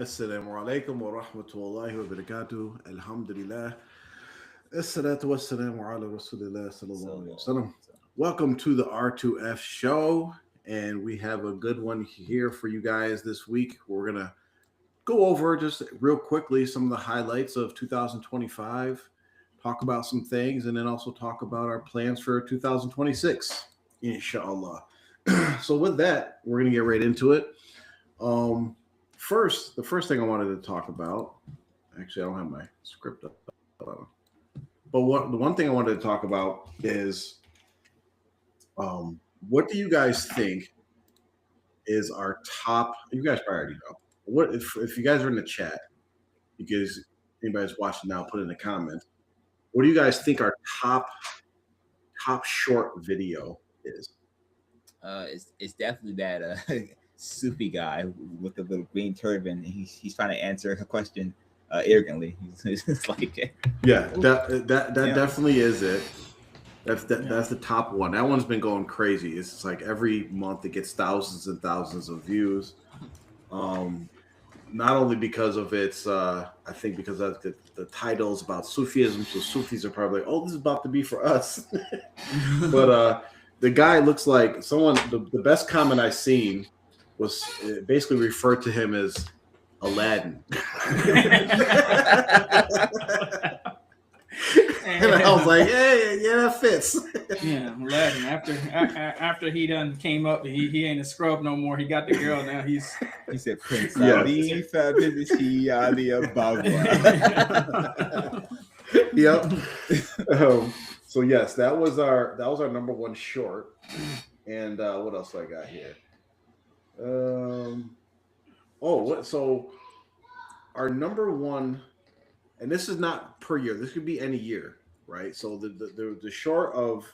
Assalamu alaikum wa rahmatullahi wa barakatuh. Alhamdulillah. Assalatu wassalamu ala rasulillah sallallahu alayhi wa sallam. Welcome to the R2F show. And we have a good one here for you guys this week. We're going to go over just real quickly some of the highlights of 2025, talk about some things, and then also talk about our plans for 2026, inshallah. So with that, we're going to get right into it. The first thing I wanted to talk about, actually, I don't have my script up, but the one thing I wanted to talk about is, what do you guys think is our top? You guys probably already know. What if you guys are in the chat? Because anybody's watching now, put in the comments. What do you guys think our top short video is? It's definitely that Sufi guy with the little green turban. He's trying to answer a question arrogantly. He's like, yeah, that definitely is it. That's the top one. That one's been going crazy. It's like every month it gets thousands and thousands of views. Not only because of its, I think because of the titles about Sufism. So Sufis are probably like, oh, this is about to be for us. But the guy looks like someone. The best comment I seen was basically referred to him as Aladdin. And I was like, yeah, that fits. Yeah, Aladdin. After he done came up, he ain't a scrub no more. He got the girl now. He said Prince Ali Fabulous Ali Ababa. Yep. So yes, that was our number one short. And what else I got here? So our number one, and this is not per year. This could be any year, right? So the short of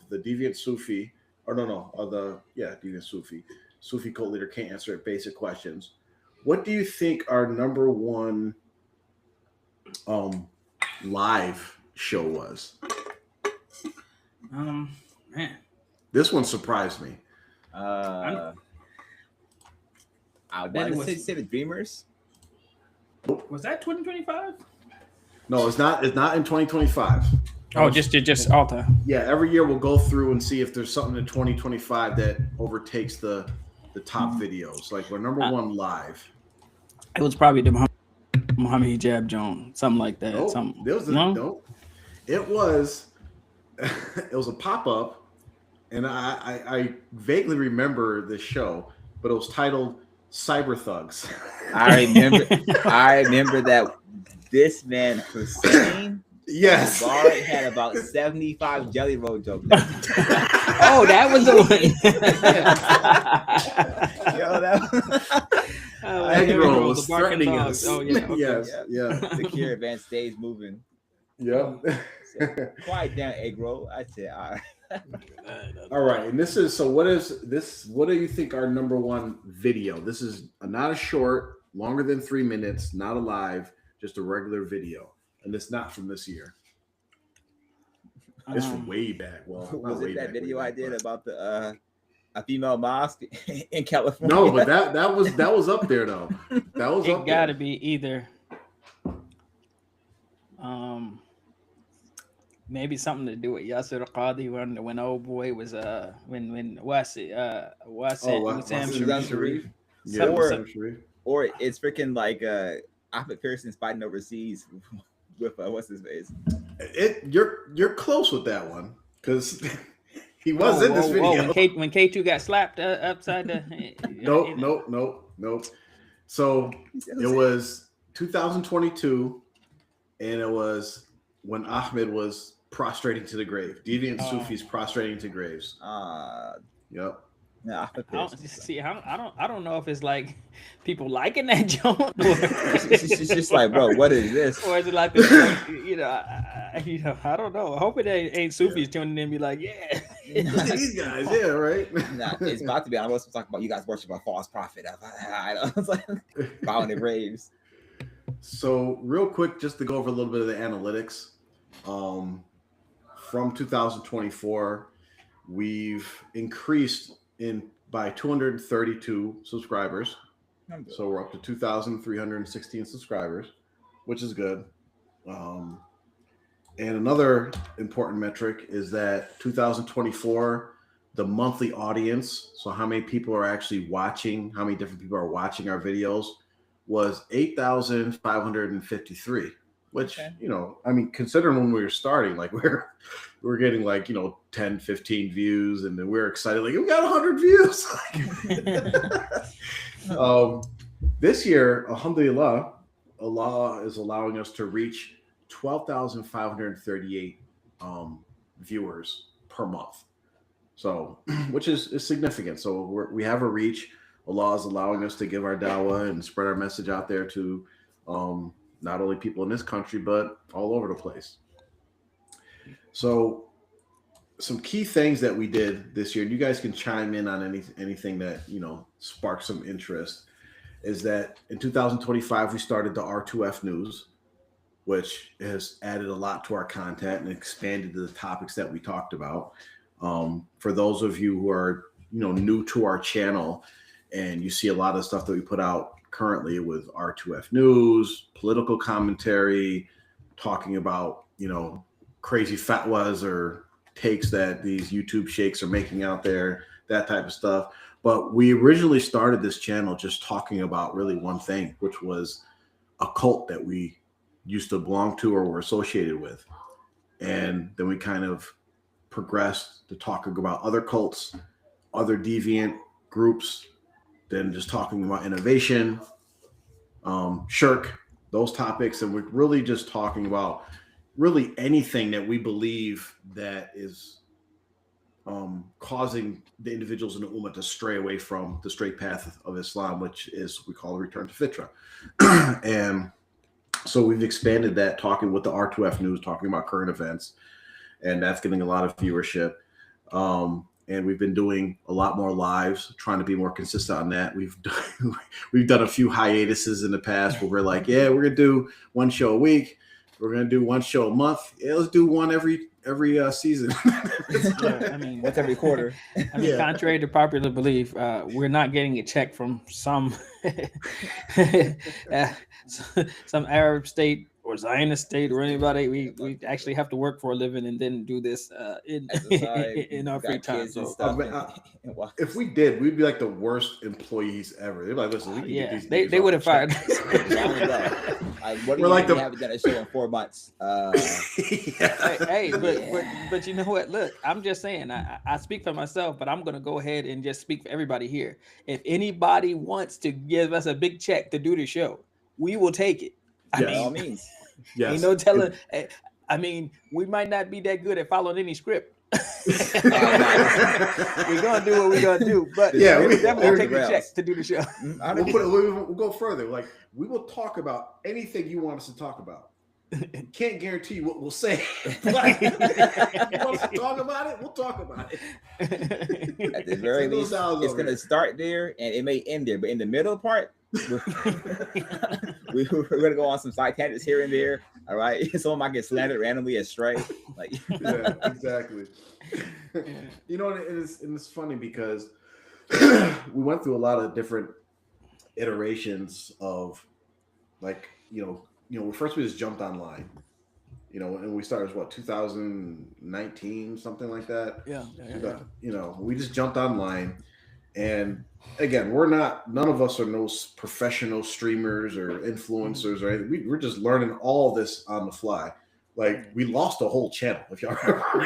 the deviant Sufi, deviant Sufi cult leader can't answer basic questions. What do you think our number one live show was? Man, this one surprised me. I want to say the Dreamers. Was that 2025? No, it's not. It's not in 2025. Oh, just Alta. Yeah, every year we'll go through and see if there's something in 2025 that overtakes the top videos. Like we're number one live. It was probably the Muhammad Hijab Jones, something like that. It was a pop up, and I vaguely remember this show, but it was titled Cyber Thugs. I remember that this man Hussein had about 75 Jelly Roll jokes. Oh, that was the one. Eggroll was threatening us. Oh yeah. Okay. Yeah. The caravan stays moving. Yep. Quiet down, Eggroll. I said, all right. All right, and this is what is this? What do you think our number one video? This is not a short, longer than 3 minutes, not a live, just a regular video, and it's not from this year. It's from way back. Well, was it that video I did about the a female mosque in California? No, but that was up there though. That was it gotta be either. Maybe something to do with Yasser Qadi when old boy was when Wasim Sharif. Or it's freaking like Ahmed Pearson's fighting overseas with what's his face. You're close with that one because he was in this video. When K2 got slapped upside the. Nope. So it was 2022, and it was when Ahmed was prostrating to the grave. Deviant Sufis prostrating to graves. Yep. Yeah, I don't know if it's like people liking that joint. It's just like, bro, what is this? Or is it like, I don't know. I hope it ain't Sufis tuning in and be like, yeah. These guys, yeah, right? Nah, it's about to be. I'm supposed to talk about you guys worship a false prophet. I was like, bowing the graves. So real quick, just to go over a little bit of the analytics. From 2024, we've increased by 232 subscribers. So we're up to 2,316 subscribers, which is good. And another important metric is that 2024, the monthly audience, so how many people are actually watching, how many different people are watching our videos, was 8,553, which, I mean, considering when we were starting, like we're getting like, 10, 15 views, and then we're excited, like, we got 100 views. This year, alhamdulillah, Allah is allowing us to reach 12,538 viewers per month. So, which is significant. So we have a reach. Allah is allowing us to give our dawah and spread our message out there to not only people in this country, but all over the place. So some key things that we did this year, and you guys can chime in on anything that, sparked some interest, is that in 2025, we started the R2F News, which has added a lot to our content and expanded the topics that we talked about. For those of you who are, new to our channel, and you see a lot of stuff that we put out currently with R2F News, political commentary, talking about, crazy fatwas or takes that these YouTube sheikhs are making out there, that type of stuff. But we originally started this channel just talking about really one thing, which was a cult that we used to belong to or were associated with. And then we kind of progressed to talking about other cults, other deviant groups, then just talking about innovation, shirk, those topics. And we're really just talking about really anything that we believe that is causing the individuals in the Ummah to stray away from the straight path of Islam, which is we call a return to fitra. And so we've expanded that, talking with the R2F News, talking about current events, and that's getting a lot of viewership. And we've been doing a lot more lives, trying to be more consistent on that. We've done a few hiatuses in the past where we're like, yeah, we're gonna do one show a week, we're gonna do one show a month. Yeah, let's do one every season. I mean, once every quarter. I mean, contrary to popular belief, we're not getting a check from some some Arab state or Zionist state or anybody. We actually have to work for a living and then do this in our free time. So if we did, we'd be like the worst employees ever. They're like, listen, we can get these. They would have fired us. We're like we haven't done a show in 4 months. Hey, but you know what? Look, I'm just saying. I speak for myself, but I'm gonna go ahead and just speak for everybody here. If anybody wants to give us a big check to do the show, we will take it. By all means. Yes. Ain't no telling. I mean, we might not be that good at following any script. We're gonna do what we're gonna do, but yeah, we definitely take the check to do the show. We'll go further. Like, we will talk about anything you want us to talk about. Can't guarantee you what we'll say. Like, you want us to talk about it? We'll talk about it. At the very least, it's gonna start there and it may end there, but in the middle part, we're gonna go on some side tangents here and there. All right, someone might get slandered randomly as stray. Like, yeah, exactly. You know, and it's funny because we went through a lot of different iterations of, like, first we just jumped online, and we started 2019, something like that. Yeah. We just jumped online. And again, none of us are no professional streamers or influencers or anything. We're just learning all this on the fly. Like, we lost a whole channel, if y'all remember.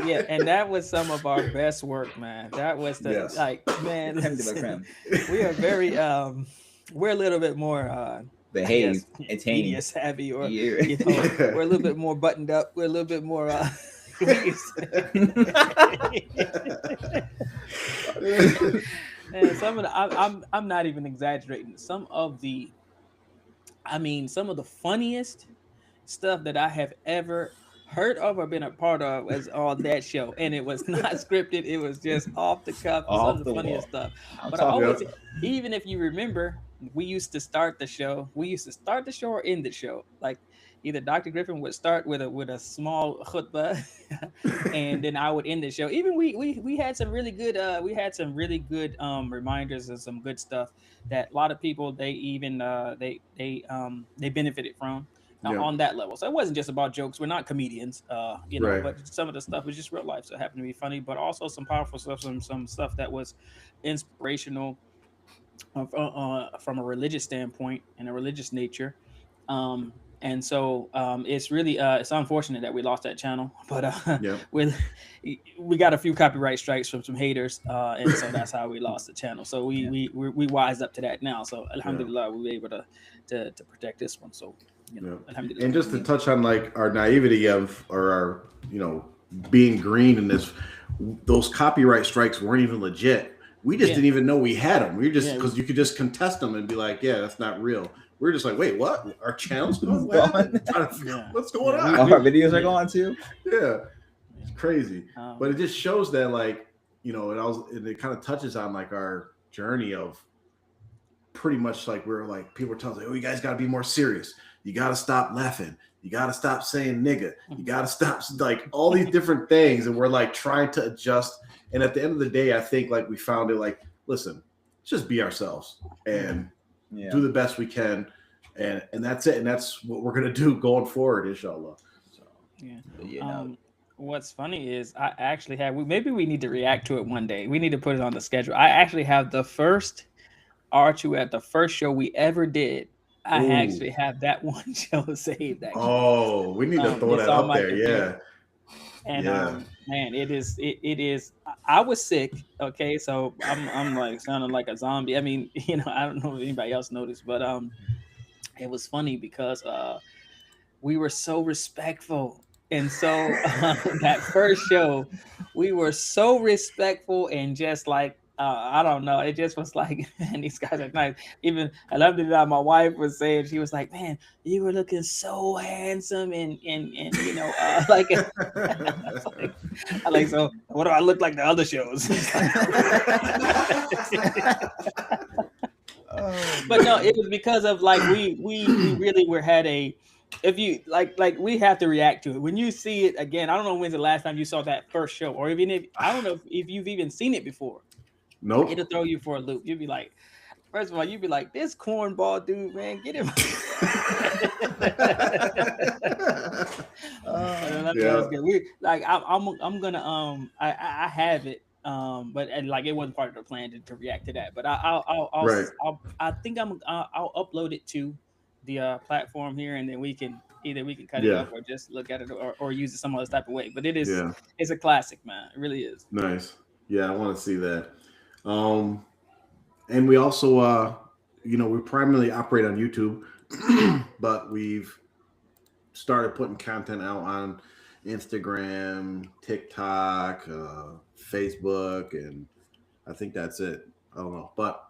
Yeah, and that was some of our best work, man. That was man. We are very we're a little bit more behaved, media savvy, or we're a little bit more buttoned up. We're a little bit more and some of the, I'm not even exaggerating. Some of the funniest stuff that I have ever heard of or been a part of was on that show, and it was not scripted. It was just off the cuff. Some of the funniest stuff. But I always, even if you remember, we used to start the show or end the show. Like, either Dr. Griffin would start with a small khutbah, and then I would end the show. Even we had some really good reminders and some good stuff that a lot of people they even they benefited from Yeah. on that level. So it wasn't just about jokes. We're not comedians, Right. but some of the stuff was just real life, so it happened to be funny, but also some powerful stuff, some stuff that was inspirational from a religious standpoint and a religious nature. And so it's really it's unfortunate that we lost that channel, but Yeah. we got a few copyright strikes from some haters, and so that's how we lost the channel. So we wised up to that now. So alhamdulillah, we were able to protect this one. So alhamdulillah. And just to touch on like our naivety of or our being green in this, those copyright strikes weren't even legit. We just didn't even know we had them. We were just because you could just contest them and be like, yeah, that's not real. We're just like, wait, what? Our channel's gone? What's going on? Our videos are gone too. Yeah, it's crazy. But it just shows that, like, it kind of touches on like our journey of pretty much like we're like people are telling us, oh, you guys got to be more serious. You got to stop laughing. You got to stop saying nigga. You got to stop like all these different things, and we're like trying to adjust. And at the end of the day, I think like we found it like, listen, just be ourselves and do the best we can. And that's it. And that's what we're going to do going forward, inshallah. So, what's funny is I actually have, maybe we need to react to it one day. We need to put it on the schedule. I actually have the first R2 at the first show we ever did. I actually have that one show saved. Actually. Oh, we need to throw that up there. Computer. And man, it is. I was sick. Okay, so I'm like sounding like a zombie. I mean, I don't know if anybody else noticed, but it was funny because we were so respectful, and so that first show, we were so respectful and just like. I don't know. It just was like, man, these guys are nice. Even alhamdulillah, my wife was saying, she was like, man, you were looking so handsome and like, so what do I look like the other shows? But no, it was because of like we really had a. If you like we have to react to it when you see it again. I don't know when's the last time you saw that first show, or even if I don't know if you've even seen it before. Nope. It'll throw you for a loop. You'd be like, first of all, you'd be like, this cornball dude, man, get him. I'm gonna I have it, but like it wasn't part of the plan to react to that. But I think I'll upload it to the platform here, and then we can cut it up or just look at it or use it some other type of way. But it's a classic, man. It really is. Nice. Yeah, I want to see that. And we also, we primarily operate on YouTube, but we've started putting content out on Instagram, TikTok, Facebook, and I think that's it. I don't know, but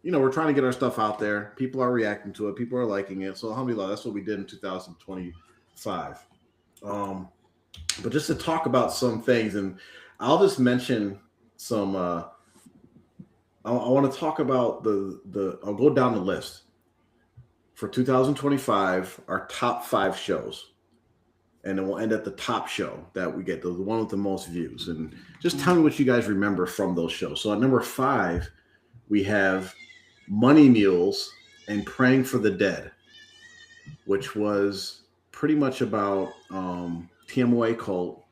we're trying to get our stuff out there. People are reacting to it. People are liking it. So alhamdulillah, that's what we did in 2025. But just to talk about some things, and I'll just mention some. I want to talk about I'll go down the list for 2025, our top 5 shows, and then we'll end at the top show that we get, the one with the most views, and just tell me what you guys remember from those shows. So at number 5, we have Money Mules and Praying for the Dead, which was pretty much about TMOA cult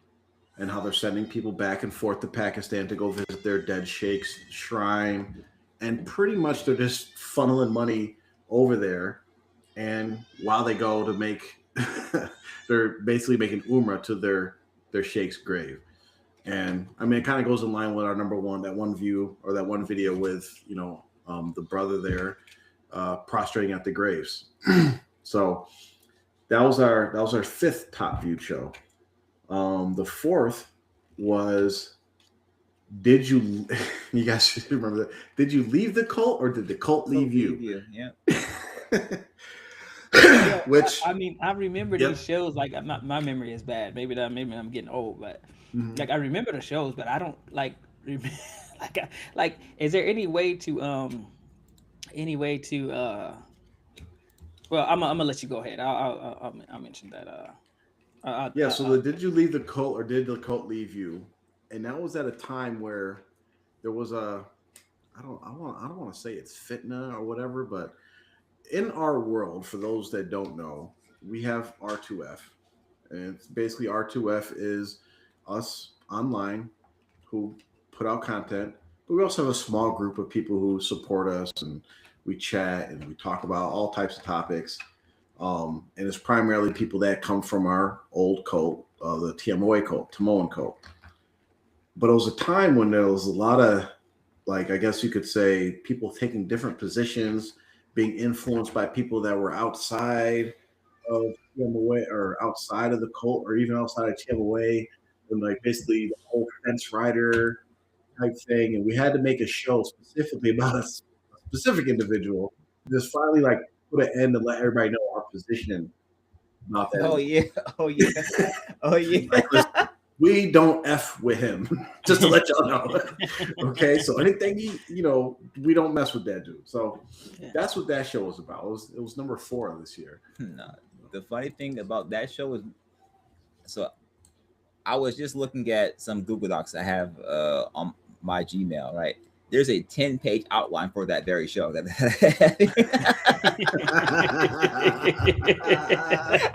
and how they're sending people back and forth to Pakistan to go visit their dead sheikh's shrine. And pretty much they're just funneling money over there. And while they go to make, they're basically making Ummah to their sheikh's grave. And I mean, it kind of goes in line with our number one, that one view or that one video with, the brother there prostrating at the graves. So that was our 5th top viewed show. The 4th was, you guys should remember that. Did you leave the cult or did the cult leave you? Yeah. Which I mean, I remember these shows. Like my memory is bad. Maybe I'm getting old, but like I remember the shows, but I don't like is there any way to Well, I'm gonna let you go ahead. I'll mention that. Did you leave the cult, or did the cult leave you? And that was at a time where there was I don't want to say it's fitna or whatever, but in our world, for those that don't know, we have R2F, and it's basically R2F is us online who put out content, but we also have a small group of people who support us, and we chat and we talk about all types of topics. And it's primarily people that come from our old cult, the TMOA cult, Timoan cult. But it was a time when there was a lot of, like, I guess you could say, people taking different positions, being influenced by people that were outside of TMOA or outside of the cult, or even outside of TMOA, and like basically the whole fence rider type thing. And we had to make a show specifically about a specific individual. Just finally like put an end and let everybody know our position about that. Oh yeah. Like, we don't F with him, just to let y'all know. Okay, so anything we don't mess with that dude. So that's what that show was about. It was number 4 this year. No, the funny thing about that show is, so I was just looking at some Google Docs I have on my Gmail, right? There's a 10-page outline for that very show.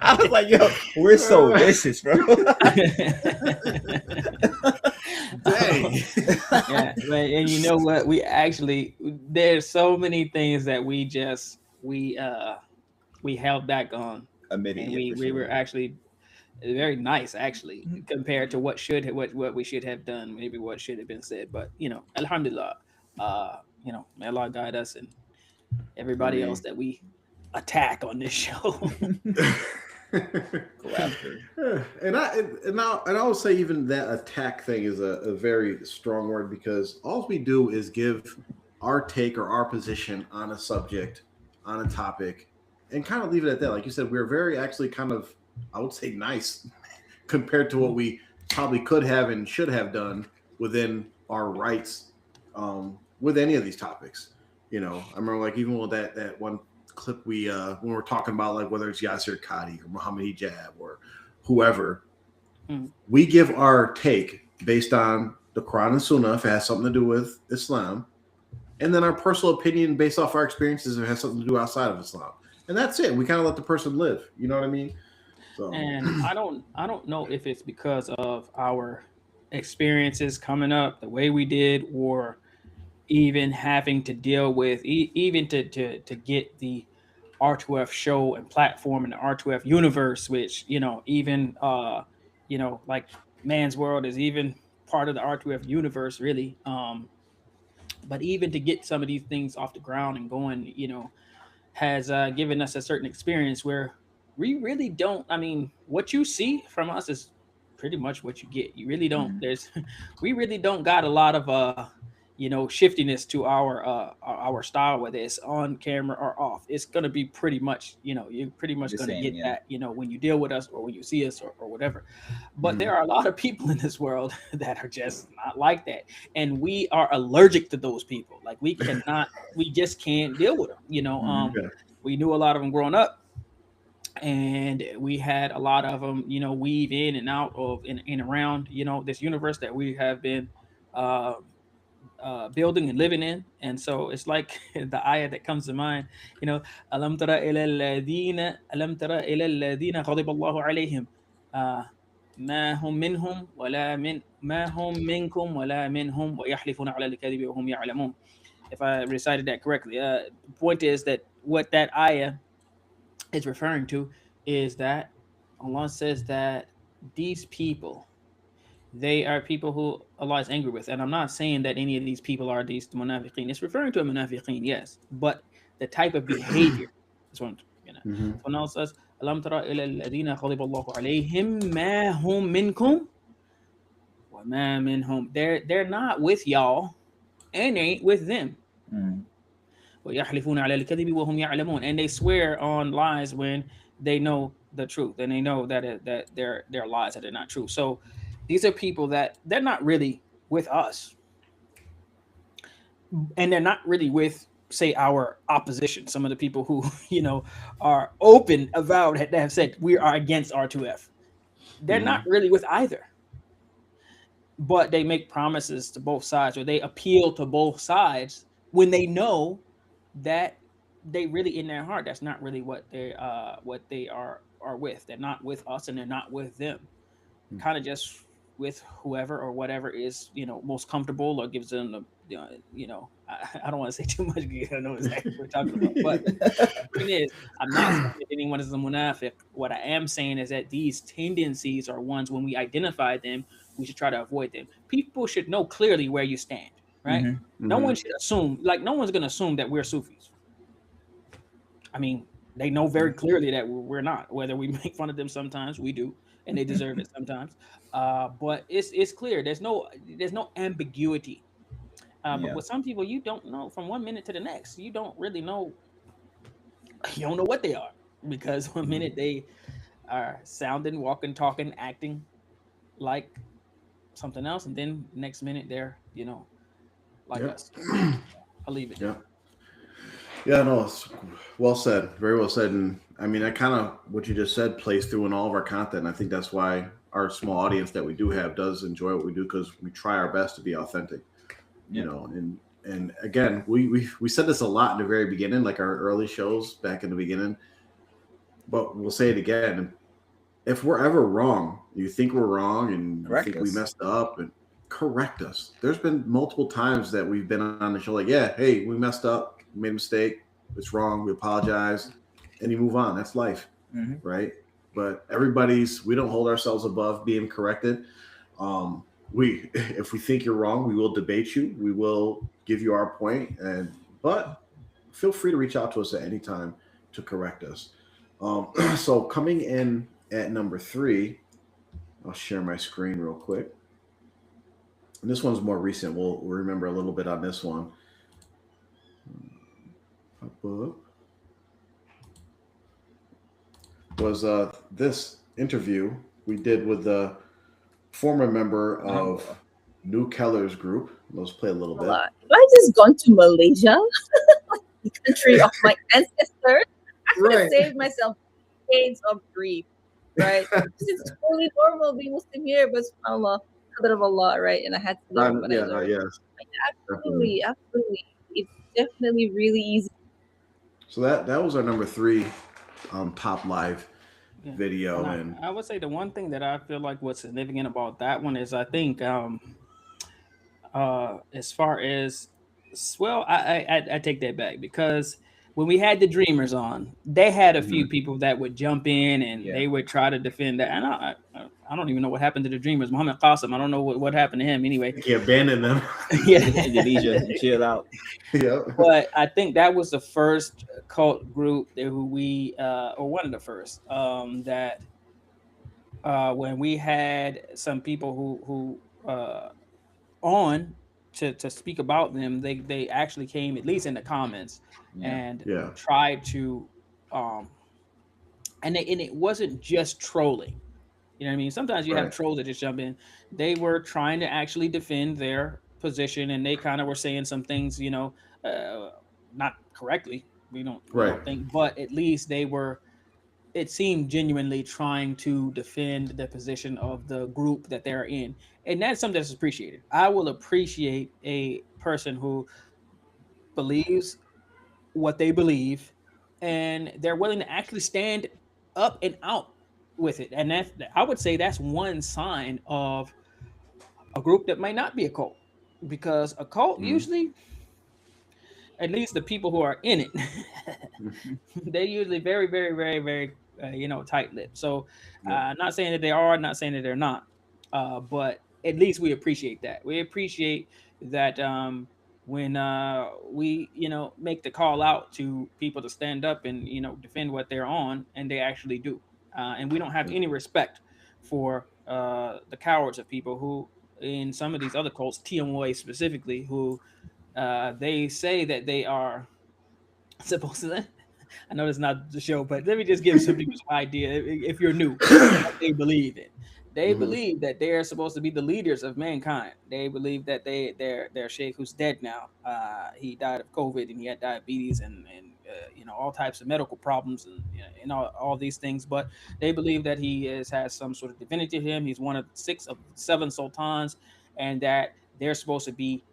I was like, yo, we're so racist, bro. Dang. Yeah, and you know what? There's so many things that we held back on. Admitting we were actually very nice, actually, compared to what we should have done, maybe what should have been said. But alhamdulillah, may Allah guide us and everybody else that we attack on this show. And I would say even that attack thing is a very strong word, because all we do is give our take or our position on a subject, on a topic, and kind of leave it at that. Like you said, we're very actually kind of, I would say, nice compared to what we probably could have and should have done within our rights with any of these topics. I remember, like, even with that one clip when we're talking about, like, whether it's Yasser Qadi or Muhammad Hijab or whoever, we give our take based on the Quran and Sunnah if it has something to do with Islam, and then our personal opinion based off our experiences if it has something to do outside of Islam. And that's it. We kind of let the person live. You know what I mean? So. And I don't know if it's because of our experiences coming up the way we did, or even having to deal with even to get the R2F show and platform and the R2F universe, which even like Man's World is even part of the R2F universe, really. But even to get some of these things off the ground and going, has given us a certain experience where we really don't. I mean, what you see from us is pretty much what you get. You really don't. We really don't got a lot of shiftiness to our style, whether it's on camera or off. It's gonna be pretty much, you're pretty much gonna get that, when you deal with us or when you see us or whatever. But there are a lot of people in this world that are just not like that, and we are allergic to those people. Like, we just can't deal with them. We knew a lot of them growing up, and we had a lot of them, weave in and out of and around, this universe that we have been building and living in. And so it's like the ayah that comes to mind, alam tara ila alladhina ghadiba Allahu alayhim ma hum minhum wala min ma hum minkum wala minhum wa yahlifuna ala al-kadhibi wa hum ya'lamun. If I recited that correctly, the point is that what that ayah is referring to is that Allah says that these people, they are people who Allah is angry with. And I'm not saying that any of these people are these munafiqeen. It's referring to a munafiqeen, yes. But the type of behavior is what So now it says, Alam tara ila alladhina ghadiba Allahu alayhim ma hum minkum wa ma minhum. They're not with y'all and they ain't with them. وَيَحْلِفُونَ عَلَى الْكَذِبِ وَهُمْ يَعْلَمُونَ. And they swear on lies when they know the truth, and they know that they're lies, that they're not true. So these are people that they're not really with us, and they're not really with say our opposition, some of the people who are open avowed that have said we are against R2F. They're not really with either, but they make promises to both sides, or they appeal to both sides when they know that they really in their heart that's not really what they are with. They're not with us, and they're not with them. Kind of just with whoever or whatever is most comfortable or gives them the I don't want to say too much because I know exactly what we're talking about. But the thing is, I'm not saying that anyone is a munafiq. What I am saying is that these tendencies are ones, when we identify them, we should try to avoid them. People should know clearly where you stand, right? No one should assume, no one's going to assume that we're Sufis. I mean, they know very clearly that we're not. Whether we make fun of them sometimes, we do, and they deserve it sometimes. But it's clear. There's no ambiguity. But with some people, you don't know from one minute to the next. You don't really know. You don't know what they are, because one minute they are sounding, walking, talking, acting like something else, and then next minute they're like us. I'll leave it. Yeah, no, it's well said. Very well said. And I mean, that kind of what you just said plays through in all of our content. I think that's why our small audience that we do have does enjoy what we do, because we try our best to be authentic. And again, we said this a lot in the very beginning, like our early shows back in the beginning, but we'll say it again. If we're ever wrong, you think we're wrong and you think we messed up, and correct us. There's been multiple times that we've been on the show like, yeah, hey, we messed up, made a mistake, it's wrong, we apologize, and you move on. That's life, right? But we don't hold ourselves above being corrected. If we think you're wrong, we will debate you. We will give you our point, but feel free to reach out to us at any time to correct us. So coming in at number 3, I'll share my screen real quick. And this one's more recent. We'll remember a little bit on this one. Was this interview we did with the former member of New Keller's group. Let's play a little bit. Have I just gone to Malaysia, the country of my ancestors? I could have saved myself decades of grief, right? This is totally normal being Muslim here, but subhanAllah, qadr of Allah, right? And I had to learn what I learned. Absolutely. It's definitely really easy. So that was our number 3 top live video. And I would say the one thing that I feel like what's significant about that one is I think as far as I take that back, because when we had the Dreamers on, they had a few people that would jump in and they would try to defend that. And I don't even know what happened to the Dreamers. Muhammad Qasim, I don't know what happened to him anyway. He abandoned them. Indonesia, chill out. Yeah. But I think that was the first cult group who we, or one of the first, that when we had some people who on to speak about them, they actually came, at least in the comments, and tried to, and it wasn't just trolling. You know what I mean? Sometimes you have trolls that just jump in. They were trying to actually defend their position, and they kind of were saying some things, not correctly. We don't think, but at least they were, it seemed, genuinely trying to defend the position of the group that they're in. And that's something that's appreciated. I will appreciate a person who believes what they believe, and they're willing to actually stand up and out with it. And that, I would say, that's one sign of a group that might not be a cult, because a cult usually, at least the people who are in it, they're usually very, very, very, very, tight-lipped. So not saying that they are, not saying that they're not, but at least we appreciate that. We appreciate that when we, make the call out to people to stand up and, defend what they're on, and they actually do. And we don't have any respect for the cowards of people who, in some of these other cults, TMOA specifically, who they say that they are supposed to I know that's not the show, but let me just give some people some idea if you're new what they believe in. They believe that they are supposed to be the leaders of mankind. They believe that their sheikh, who's dead now, he died of COVID and he had diabetes and all types of medical problems and all these things. But they believe that he has some sort of divinity to him. He's one of 6 of 7 sultans, and that they're supposed to be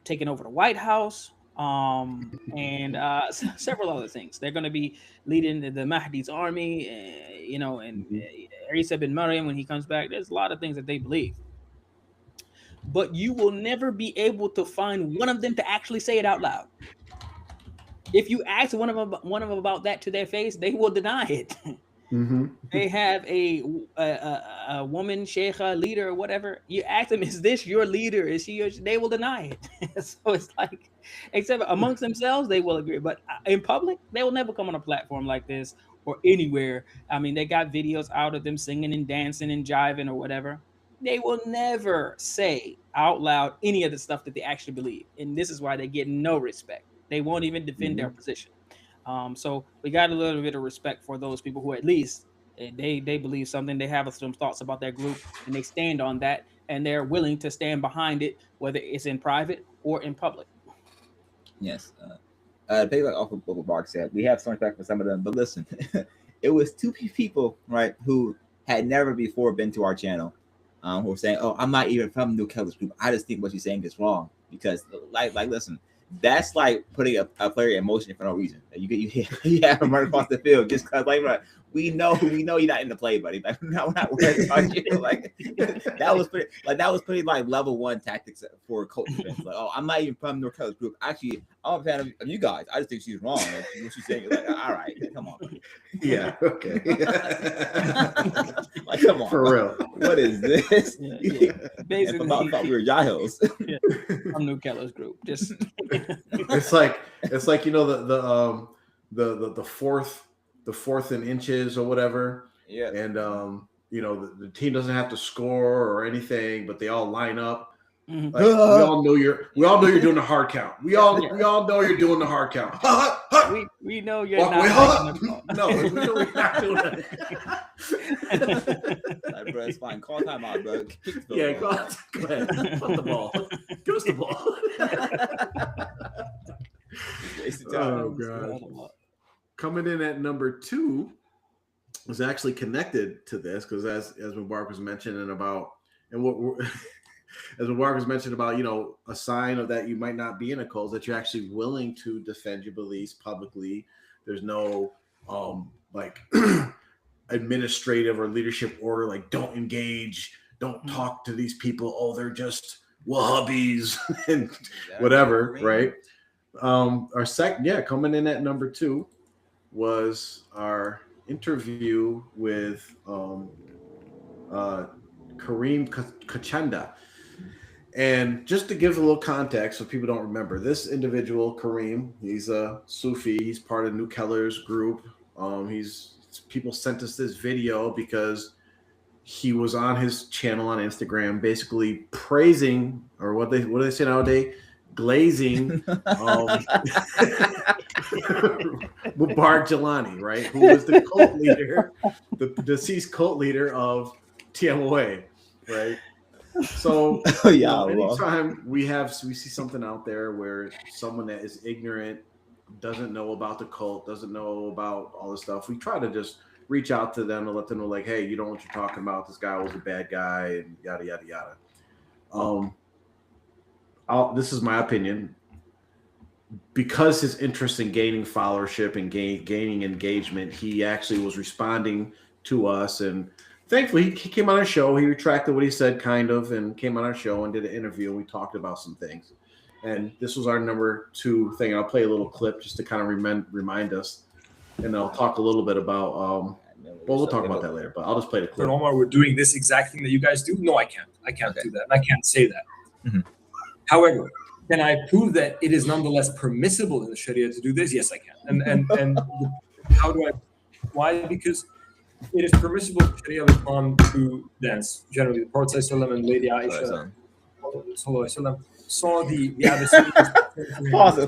taking over the White House. And several other things. They're going to be leading the Mahdi's army, and Isa bin Maryam when he comes back. There's a lot of things that they believe, but you will never be able to find one of them to actually say it out loud. If you ask one of them about that to their face, they will deny it. They have a woman sheikha leader or whatever. You ask them, is this your leader? Is she yours? They will deny it. So it's like, except amongst themselves, they will agree. But in public, they will never come on a platform like this or anywhere. I mean, they got videos out of them singing and dancing and jiving or whatever. They will never say out loud any of the stuff that they actually believe. And this is why they get no respect. They won't even defend their position. So we got a little bit of respect for those people who at least they believe something. They have some thoughts about their group and they stand on that, and they're willing to stand behind it, whether it's in private or in public. Yes. Piggyback off of what Mark said, we have some respect for some of them, but listen, it was 2 people, right, who had never before been to our channel, who were saying, "Oh, I'm not even from New Keller's group. I just think what you're saying is wrong." Because, like, listen. That's like putting a player in motion for no reason. You have him run across the field just because, like, we know you're not in the play, buddy. Like, we're not worried about you. Like, that was pretty like level 1 tactics for coach defense. Like, oh, I'm not even from North Carolina's group. Actually, I'm a fan of you guys. I just think she's wrong. Like, what she's saying, like, all right, come on. Yeah. Okay. Like, come on. For real. What is this? Yeah. Basically, I thought we were Yahils. From New Keller's group. Just it's like the fourth and inches or whatever. Yeah. And the team doesn't have to score or anything, but they all line up. Like, we all know you're doing the hard count. We all know you're doing the hard count. We know you're Walk not. No, we know we're not doing that. Like, bro, it's fine. Call timeout, bro. Kick the Yeah, ball. go ahead. Put the ball. Give us the ball. Oh god. Coming in at number 2 was actually connected to this because as Mubarak was mentioning about as Mubarak was mentioning about, a sign of that you might not be in a cult, that you're actually willing to defend your beliefs publicly. There's no administrative or leadership order, like don't engage, don't talk to these people. Oh, they're just Wahhabis and whatever, right? Our second, coming in at number 2 was our interview with Kareem Kachanda. And just to give a little context, so people don't remember, this individual, Kareem, he's a Sufi. He's part of New Keller's group. People sent us this video because he was on his channel on Instagram, basically praising, or what do they say nowadays? Glazing Mubarak Jelani, right? Who was the cult leader, the deceased cult leader of TMOA, right? So anytime we see something out there where someone that is ignorant, doesn't know about the cult, doesn't know about all this stuff, we try to just reach out to them and let them know, like, hey, you know what you're talking about. This guy was a bad guy, and yada yada yada. This is my opinion. Because his interest in gaining followership and gaining engagement, he actually was responding to us, and thankfully he came on our show. He retracted what he said, kind of, and came on our show and did an interview, and we talked about some things. And this was our number 2 thing. I'll play a little clip just to kind of remind us, and I'll talk a little bit about. We'll talk about that later, but I'll just play the clip. Omar, we're doing this exact thing that you guys do. No, I can't. I can't do that, and I can't say that. Mm-hmm. However, can I prove that it is nonetheless permissible in the Sharia to do this? Yes, I can. And how do I? Why? Because it is permissible in Sharia of Islam to dance. Generally, the Prophet ﷺ and Lady Aisha saw the Abyssinians. Pause.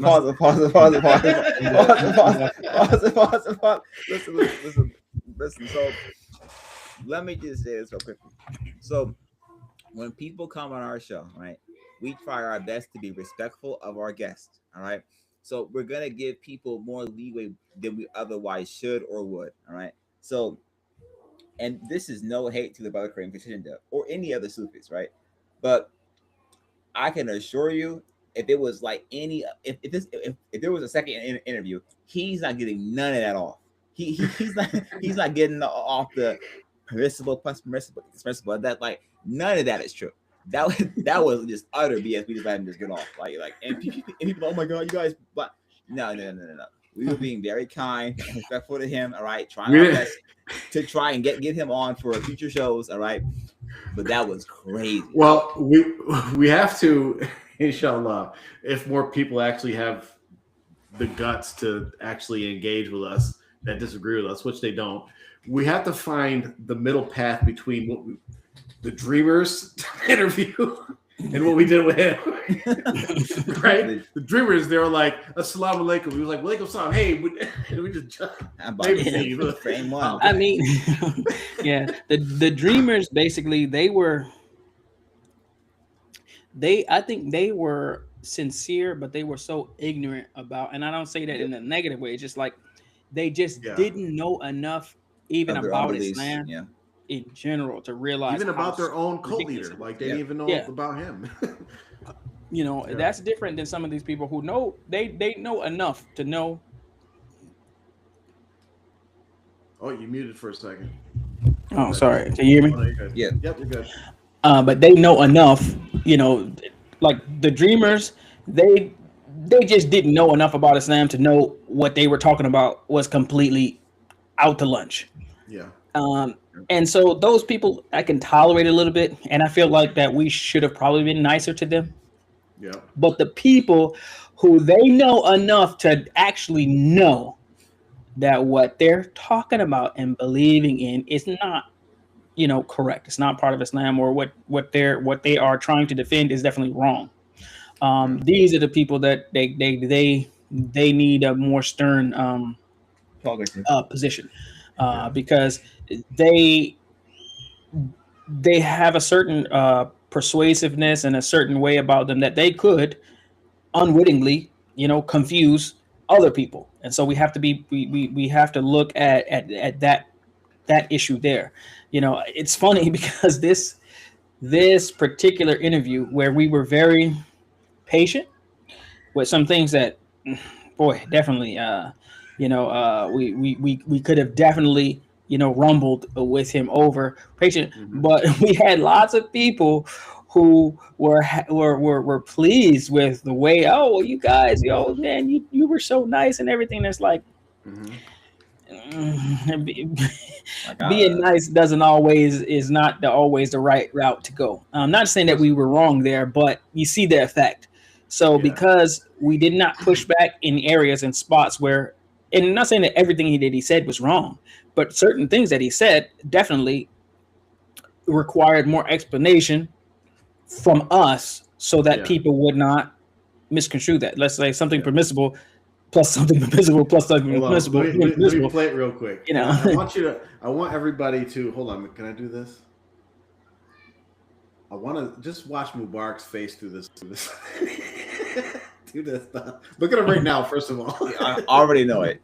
Listen. So let me just say this real quick. So when people come on our show, right, we try our best to be respectful of our guests. All right. So we're gonna give people more leeway than we otherwise should or would. All right. So, and this is no hate to the Brother Kareem Kashinda or any other Sufis, right? But I can assure you, if it was like any, if there was a second interview, he's not getting none of that off. He's not getting off the permissible. That like none of that is true. That was just utter BS. We just let him just get off. Like and people, oh my god, you guys, but no. We were being very kind and respectful to him. All right, trying our best to try and get him on for future shows. All right, but that was crazy. Well, we have to, inshallah, if more people actually have the guts to actually engage with us that disagree with us, which they don't, we have to find the middle path between the Dreamers interview and what we did with him. Right? The Dreamers, they were like, Assalamu alaikum. He was like, Walaikum salam. Hey, we just Frame one. I mean, yeah, the Dreamers basically I think they were sincere, but they were so ignorant about, and I don't say that in a negative way. It's just like they just didn't know enough even about Islam in general to realize even about their own cult leader. Like they didn't even know about him. You know, that's different than some of these people who know they know enough to know. Oh, you muted for a second. Oh, sorry. Can you hear me? Oh, you're good. Yeah. Yep, you're good. But they know enough, you know, like the Dreamers, they just didn't know enough about Islam to know what they were talking about was completely out to lunch. Yeah. And so those people I can tolerate a little bit, and I feel like that we should have probably been nicer to them. Yeah. But the people who they know enough to actually know that what they're talking about and believing in is not, you know, correct. It's not part of Islam, or what they are trying to defend is definitely wrong. These are the people that they need a more stern position, because they have a certain persuasiveness and a certain way about them that they could unwittingly, you know, confuse other people. And so we have to be we have to look at that issue there. You know, it's funny because this particular interview where we were very patient with some things that, boy, definitely, we could have definitely, you know, rumbled with him over patient, but we had lots of people who were pleased with the way, oh, you guys, yo, man, you were so nice and everything. That's like, being nice is not always the right route to go. I'm not saying that we were wrong there, but you see the effect. So because we did not push back in areas and spots where, and I'm not saying that everything he said was wrong, but certain things that he said definitely required more explanation from us so that people would not misconstrue that. Let's say something permissible plus something permissible plus something permissible. Let me play it real quick. You know, I want everybody to hold on. Can I do this? I want to just watch Mubarak's face through this. Do this stuff. Look at him right now. First of all, I already know it.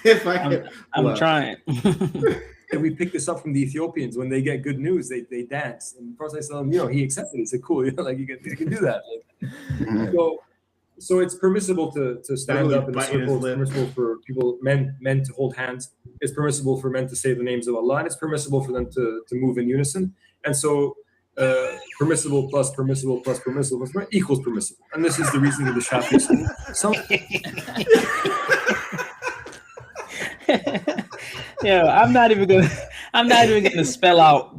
If I can, I'm trying. And we pick this up from the Ethiopians when they get good news, they dance. And the Prophet, you know, he accepted it. He said, "Cool, you know, like you can do that." Like, so it's permissible to stand up in a circle. It's permissible for men to hold hands. It's permissible for men to say the names of Allah, and it's permissible for them to move in unison. And so, permissible plus permissible plus permissible equals permissible. And this is the reasoning of the Shafi'i school. I'm not even gonna spell out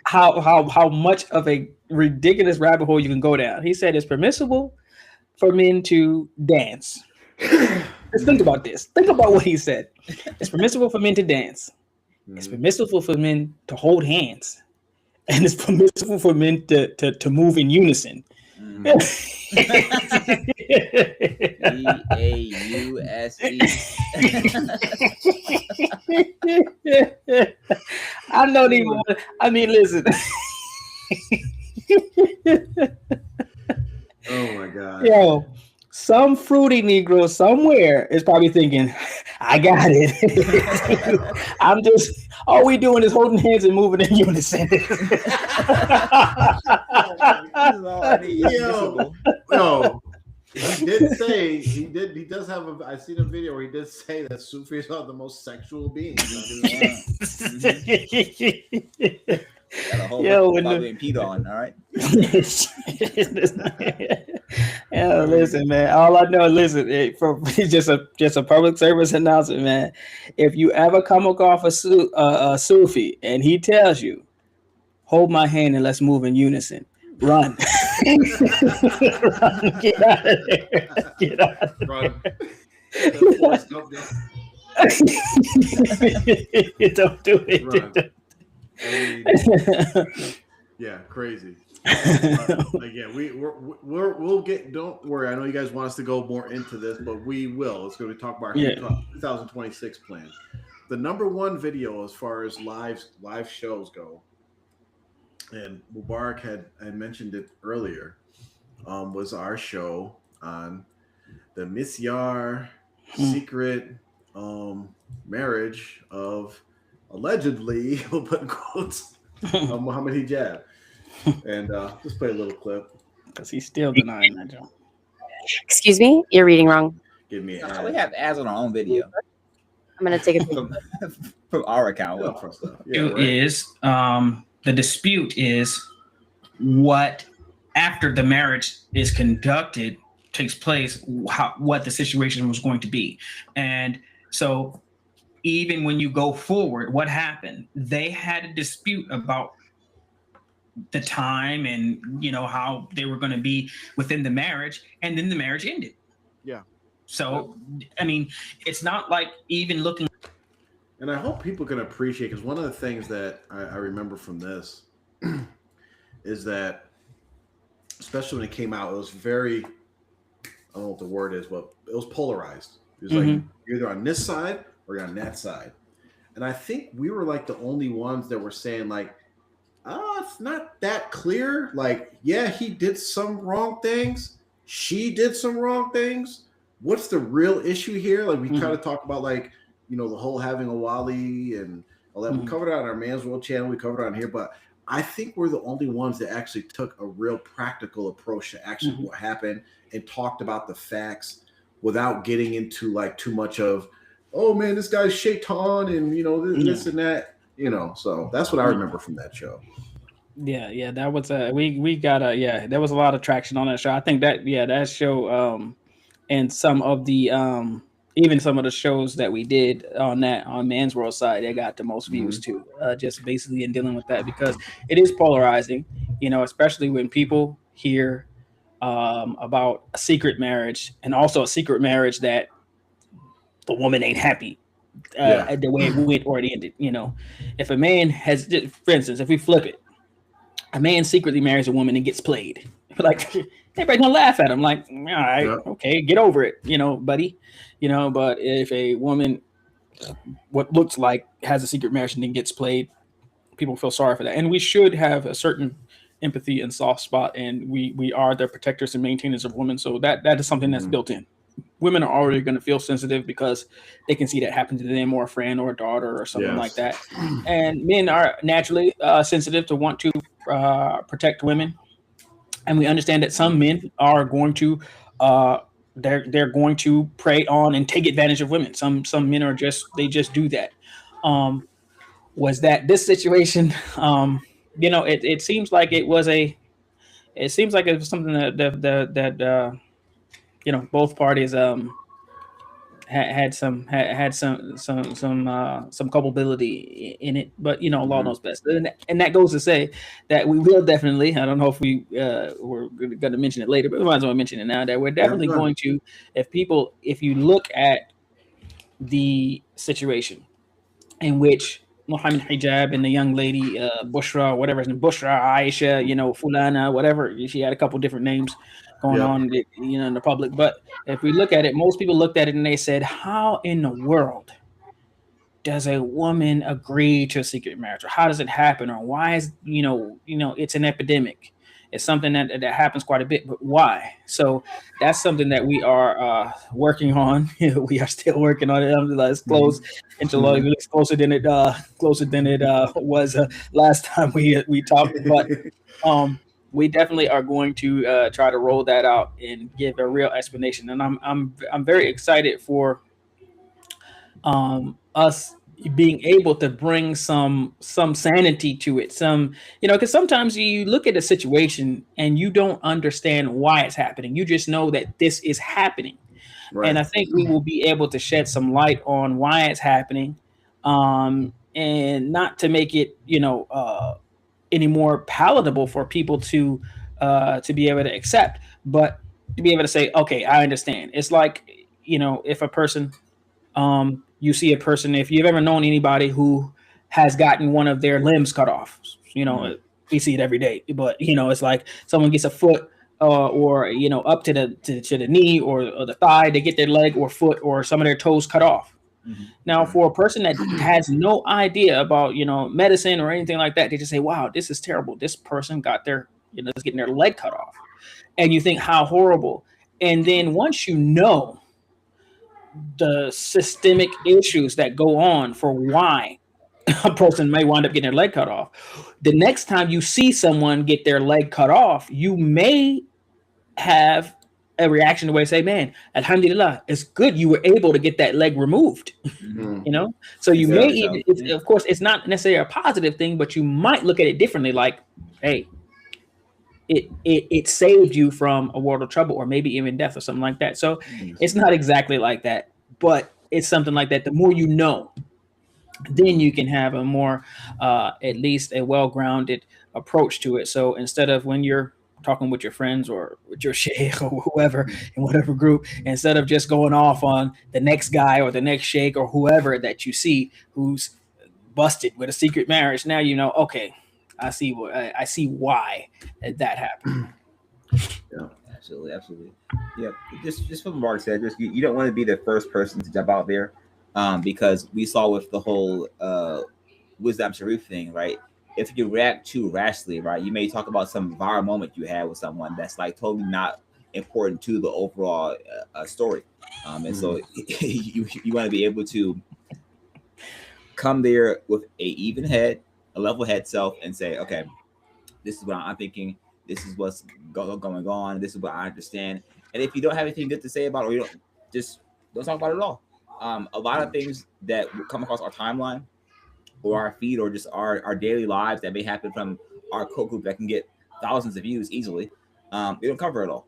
how much of a ridiculous rabbit hole you can go down. He said it's permissible for men to dance. Let's think about this. Think about what he said. It's permissible for men to dance. It's permissible for men to hold hands. and it's permissible for men to move in unison. EAUSE. I know they want. I mean, listen. Oh my God. Yo, some fruity Negro somewhere is probably thinking, I got it. I'm just, all we doing is holding hands and moving in unison. No, he did say, he does have I seen a video where he did say that Sufis are the most sexual beings. Got a whole Yo, bunch of Pete on, all right? Yeah, listen, man. All I know, listen, it's just a public service announcement, man. If you ever come across a Sufi and he tells you, "Hold my hand and let's move in unison," run. Run. Get out of there. Get out of there. Don't do it. Run. I mean, yeah, crazy. Like, yeah, we'll get. Don't worry. I know you guys want us to go more into this, but we will. It's going to talk about our 2026 plan. The number one video as far as live shows go, and Mubarak had mentioned it earlier, was our show on the Misyar secret marriage of allegedly, we'll put in quotes, Muhammad Hijab. And just play a little clip. Because he's still denying that, Joe. Excuse me? You're reading wrong. Give me an ad. We have ads on our own video. I'm going to take a from our account. Is the dispute is what after the marriage is conducted takes place, what the situation was going to be. And so even when you go forward, what happened? They had a dispute about the time and how they were going to be within the marriage, and then the marriage ended. Yeah. So I mean, it's not like even looking. And I hope people can appreciate, because one of the things that I remember from this is that, especially when it came out, it was very, I don't know what the word is, but it was polarized. It was like you're either on this side or you're on that side. And I think we were like the only ones that were saying like, it's not that clear. Like, yeah, he did some wrong things. She did some wrong things. What's the real issue here? Like, we kind of talk about like, the whole having a wali and all that. We covered it on our Man's World channel. We covered it on here, but I think we're the only ones that actually took a real practical approach to actually what happened and talked about the facts without getting into like too much of, oh man, this guy's shaitan and this and that. So that's what I remember from that show. Yeah, that was we got there was a lot of traction on that show. I think that show and some of the even some of the shows that we did on Man's World side, they got the most views too. Just basically in dealing with that, because it is polarizing, especially when people hear about a secret marriage, and also a secret marriage that the woman ain't happy the way it went or it ended. If a man has, for instance, if we flip it, a man secretly marries a woman and gets played, like everybody's gonna laugh at him, like, all right, okay, get over it, buddy. But if a woman, what looks like has a secret marriage and then gets played, people feel sorry for that. And we should have a certain empathy and soft spot, and we are the protectors and maintainers of women. So that is something that's built in. Women are already going to feel sensitive because they can see that happen to them or a friend or a daughter or something like that. And men are naturally sensitive to want to protect women. And we understand that some men are going to they're going to prey on and take advantage of women. Some men are they just do that. Was that this situation? It seems like it was something that both parties had some culpability in it, but Allah knows best. And that goes to say that we will definitely, I don't know if we're going to mention it later, but we might as well mention it now, that we're definitely going to, if you look at the situation in which Muhammad hijab and the young lady Bushra, whatever, Bushra, Aisha, Fulana, whatever. She had a couple different names going on, in the public. But if we look at it, most people looked at it and they said, "How in the world does a woman agree to a secret marriage? Or how does it happen? Or why is it's an epidemic? It's something that happens quite a bit, but why?" So that's something that we are working on. We are still working on it. It's close. Inshallah, it's closer than it was last time we talked. But we definitely are going to try to roll that out and give a real explanation. And I'm very excited for us being able to bring some sanity to it, because sometimes you look at a situation and you don't understand why it's happening. You just know that this is happening. Right. And I think we will be able to shed some light on why it's happening, and not to make it any more palatable for people to be able to accept, but to be able to say, okay, I understand. It's like, if a person you see a person, if you've ever known anybody who has gotten one of their limbs cut off, we see it every day, but it's like someone gets a foot or up to the knee or the thigh, they get their leg or foot or some of their toes cut off. Now, for a person that has no idea about medicine or anything like that, they just say, wow, this is terrible. This person got their is getting their leg cut off, and you think how horrible. And then once the systemic issues that go on for why a person may wind up getting their leg cut off, the next time you see someone get their leg cut off, you may have a reaction the way say, man, alhamdulillah, it's good you were able to get that leg removed. So you may even, of course, it's not necessarily a positive thing, but you might look at it differently, like, hey, it saved you from a world of trouble or maybe even death or something like that. So it's not exactly like that, but it's something like that. The more you know, then you can have a more, at least a well-grounded approach to it. So instead of when you're talking with your friends or with your sheikh or whoever in whatever group, instead of just going off on the next guy or the next sheikh or whoever that you see who's busted with a secret marriage, now okay, I see why that happened. Yeah, absolutely. Yeah, just from Mark said, you don't want to be the first person to jump out there, because we saw with the whole Wisdom Sharif thing, right? If you react too rashly, right, you may talk about some viral moment you had with someone that's like totally not important to the overall story, and so you want to be able to come there with a even head, a level head self, and say, okay, this is what I'm thinking, this is what's going on, this is what I understand. And if you don't have anything good to say about it, or you don't talk about it at all. A lot of things that will come across our timeline or our feed or just our daily lives that may happen from our code group that can get thousands of views easily, they don't cover it all.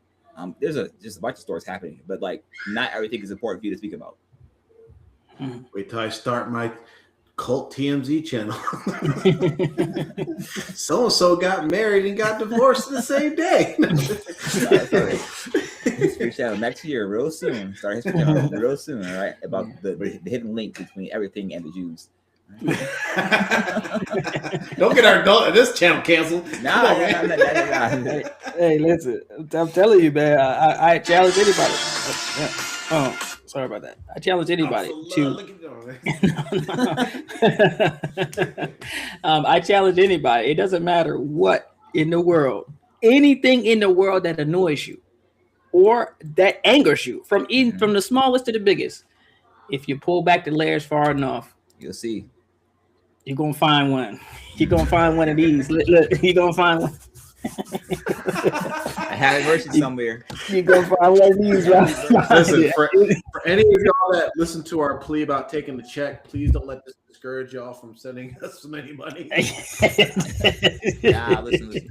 There's just a bunch of stories happening, but like not everything is important for you to speak about. Wait till I start my cult TMZ channel. So-and-so got married and got divorced the same day. History channel next year, real soon. Start history channel real soon, all right? About the hidden link between everything and the Jews. Don't get this channel canceled. Nah. Hey, listen, I'm telling you, man. I challenge anybody. Oh, sorry about that. I challenge anybody I challenge anybody. It doesn't matter what in the world, anything in the world that annoys you or that angers you, from the smallest to the biggest. If you pull back the layers far enough, you'll see. You're gonna find one. You're gonna find one of these. Look, you're gonna find one. I have a version somewhere. You're gonna find one of these, right? Listen, for any of y'all that listen to our plea about taking the check, please don't let this discourage y'all from sending us some any money. Listen.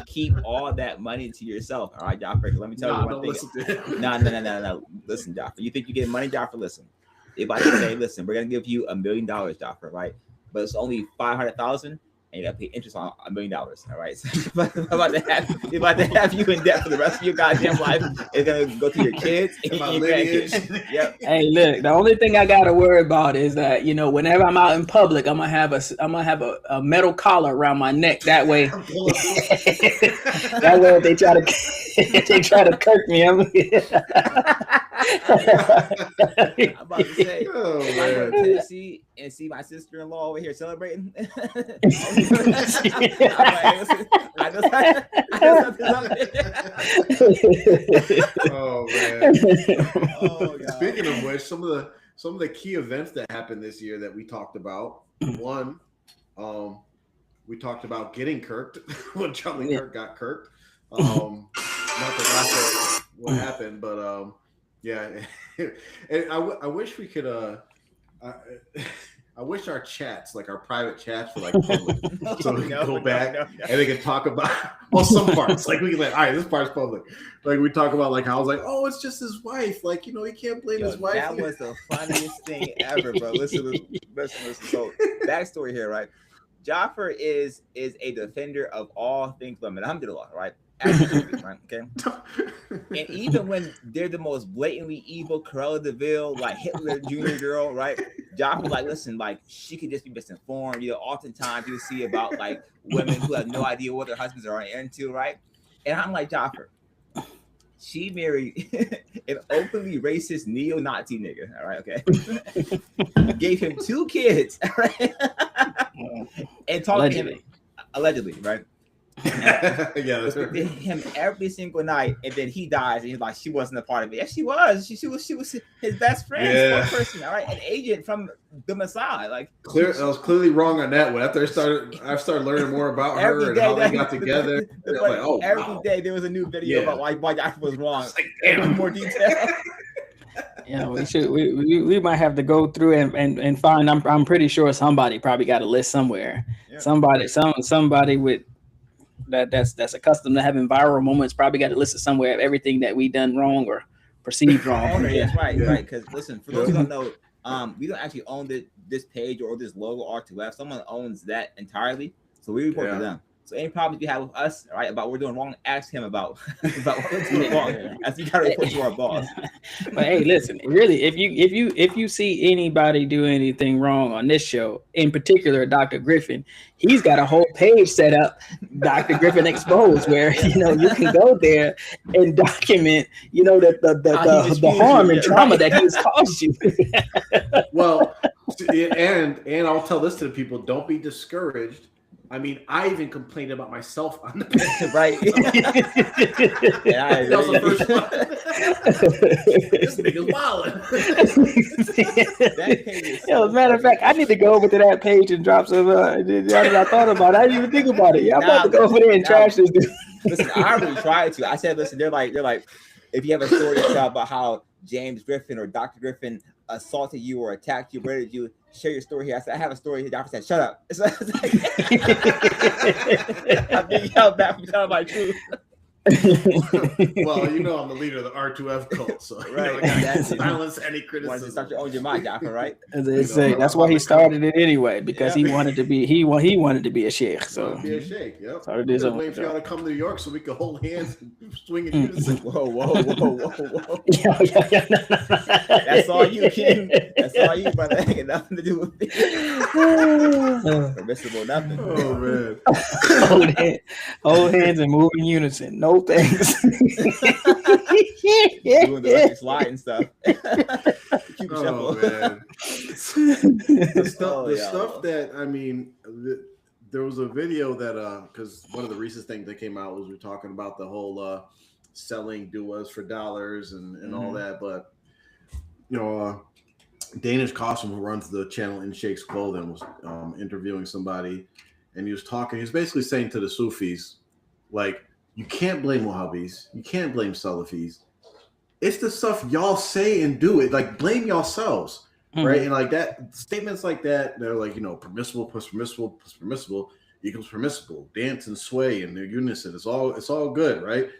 Keep all that money to yourself. All right, Jaffer. Let me tell you one thing. No. Listen, Jaffer. You think you get money, Jaffer? Listen. If I say, listen, we're gonna give you $1 million, Jaffer, right? But it's only 500,000, and you got to pay interest on $1 million. All right, so you're about to have you in debt for the rest of your goddamn life. It's gonna go to your kids and your lineage. Yep. Hey, look, the only thing I gotta worry about is that, you know, whenever I'm out in public, I'm gonna have a metal collar around my neck. That way, if they try to kirk me, I'm about to say, if I go to Tennessee and see my sister-in-law over here celebrating, I know something's up there. Oh man! Oh, God. Speaking of which, some of the key events that happened this year that we talked about. One, we talked about getting kirked when Charlie Kirk got kirked. Not to laugh at what happened, but yeah. And I wish we could. I wish our chats, like our private chats, were like public, so we can go back and they can talk about some parts. Like we can, like, all right, this part's public. Like we talk about, like how I was like, oh, it's just his wife. Like, you know, he can't blame his wife. That was the funniest thing ever, bro. Listen. So, backstory here, right? Jaffer is a defender of all things women. Alhamdulillah, right? Absolutely, right? Okay. And even when they're the most blatantly evil Cruella de Vil, like Hitler Jr. girl, right? Jaffer, like, listen, like, she could just be misinformed. You know, oftentimes you see about like women who have no idea what their husbands are into, right? And I'm like, Jaffer, she married an openly racist neo-Nazi nigga, all right, okay? Gave him 2 kids, all right? And talked to him, allegedly, right? Yeah, that's with him every single night, and then he dies, and he's like, she wasn't a part of it. Yes, she was. She was his best friend, spokesperson, all right, an agent from the Mossad. Like, I was clearly wrong on that one. After I started learning more about her and how they got together. Like, oh, every day there was a new video about why Jaffer was wrong. Like, damn, more detail. Yeah, we might have to go through and find. I'm pretty sure somebody probably got a list somewhere. Yeah. Somebody with that's accustomed to having viral moments probably got a list somewhere of everything that we done wrong or perceived wrong. That's right. Because listen, for those who don't know, we don't actually own this page or this logo R2F. Someone owns that entirely, so we report to them. So any problems you have with us, right, about what we're doing wrong, ask him about what we're doing wrong. As you gotta report to our boss. But hey, listen, really, if you see anybody do anything wrong on this show, in particular Dr. Griffin, he's got a whole page set up, Dr. Griffin Exposed, where you know you can go there and document, you know, the harm and trauma that he's caused you. Well, and I'll tell this to the people: don't be discouraged. I mean, I even complained about myself on the page, right? That was the first one. This nigga's wilding. As a matter of fact, I need to go over to that page and drop some. I thought about it. I didn't even think about it. Yeah, I'm about to go over there and trash this dude. Listen, I already tried to. I said, listen, they're like, if you have a story to tell about how James Griffin or Dr. Griffin assaulted you or attacked you, where did you share your story here? I said, I have a story here. Doctor said, shut up. So it's like, I'm being held back from telling my truth. Well, you know, I'm the leader of the R2F cult, so right. You know, I gotta silence any criticism. Wanted to start your own Jamaat, Jaffer, right? As they say, that's why he started it anyway, because he wanted to be he wanted to be a sheikh. So be a sheikh. Yep. Started his own. Waiting for y'all to come to New York so we can hold hands and swing in unison. Whoa. Yeah. That's all you, King. That's all you, brother. Ain't got nothing to do with me. Permissible, nothing. Oh man. Hold hands and move in unison. No thanks. Doing the electric slide and stuff. Keep man. The stuff that, I mean, there was a video that because one of the recent things that came out was we're talking about the whole selling duas for dollars and all that, but you know, Danish Costume, who runs the channel In Sheikh's Clothing, was interviewing somebody, and he was basically saying to the Sufis, like, you can't blame Wahhabis, you can't blame Salafis. It's the stuff y'all say and do it. Like, blame yourselves, right? And like that, statements like that, they're like, you know, permissible plus permissible plus permissible equals permissible. Dance and sway and their unison. It's all good, right?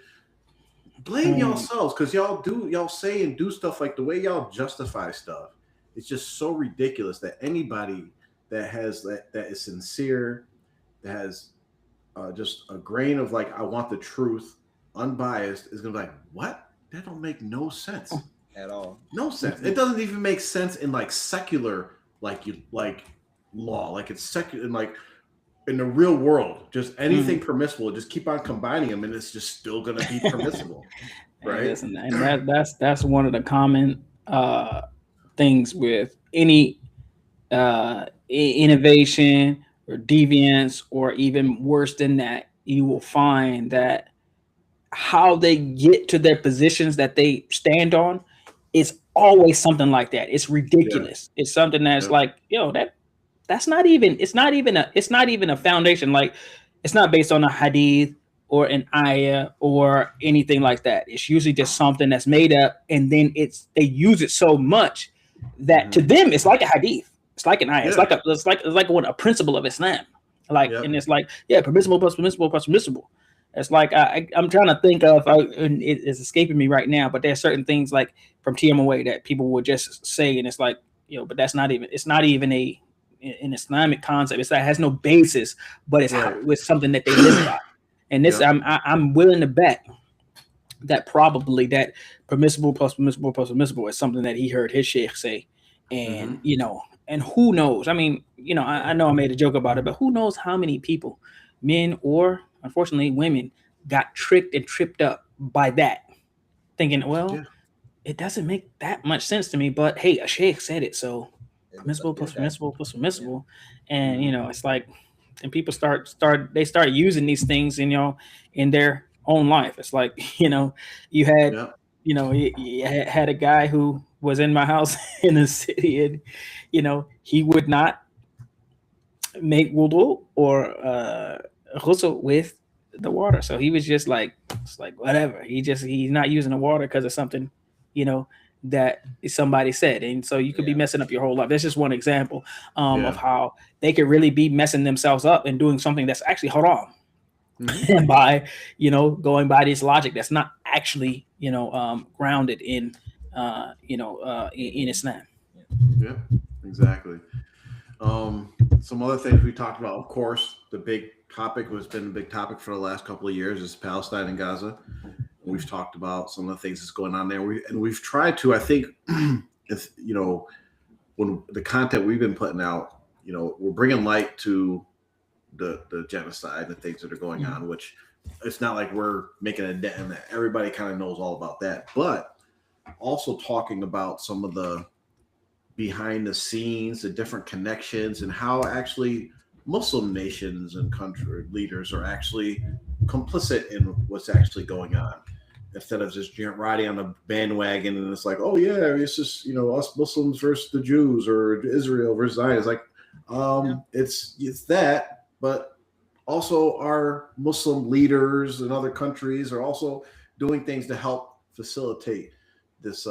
Blame yourselves, because y'all say and do stuff, like the way y'all justify stuff. It's just so ridiculous that anybody that has that is sincere, has just a grain of like, I want the truth, unbiased, is gonna be like, what? That don't make no sense at all. No sense. It doesn't even make sense in like secular, like law, like it's secular, in like in the real world. Just anything permissible. Just keep on combining them, and it's just still gonna be permissible, right? And that's one of the common things with any innovation or deviance, or even worse than that. You will find that how they get to their positions that they stand on is always something like that. It's ridiculous. Yeah. It's something that's like, that's not even, it's not even a foundation. Like, it's not based on a hadith or an ayah or anything like that. It's usually just something that's made up, and then they use it so much that to them it's like a hadith. It's like an ayah. Yeah. It's like a principle of Islam. Like, and it's like, permissible plus permissible plus permissible. It's like I'm trying to think of, and it's escaping me right now, but there's certain things like from TMOA that people would just say, and it's like, but that's not even. It's not even an Islamic concept. It has no basis, but it's something that they live by. And this, I'm willing to bet that probably that permissible plus permissible plus permissible is something that he heard his sheikh say, and and who knows? I mean, I know I made a joke about it, but who knows how many people, men or unfortunately women, got tricked and tripped up by that, thinking, it doesn't make that much sense to me, but hey, a sheikh said it, so permissible plus permissible plus permissible, and it's like, and people start using these things in their own life. It's like, you had you had a guy who was in my house in the city, and he would not make wudu or ghusl with the water, so he was just like, it's like whatever. He's not using the water because of something, that somebody said, and so you could be messing up your whole life. That's just one example of how they could really be messing themselves up and doing something that's actually haram, and by going by this logic that's not actually grounded in in Islam. Yeah, exactly. Some other things we talked about, of course, the big topic has been a big topic for the last couple of years is Palestine and Gaza. We've talked about some of the things that's going on there. We've tried to, I think, if when the content we've been putting out, we're bringing light to the genocide, the things that are going on, which it's not like we're making a dent in that. Everybody kind of knows all about that, but also talking about some of the behind the scenes, the different connections, and how actually Muslim nations and country leaders are actually complicit in what's actually going on, instead of just riding on a bandwagon and it's like, oh yeah, it's just us Muslims versus the Jews or Israel versus Zion. It's it's that, but also our Muslim leaders in other countries are also doing things to help facilitate this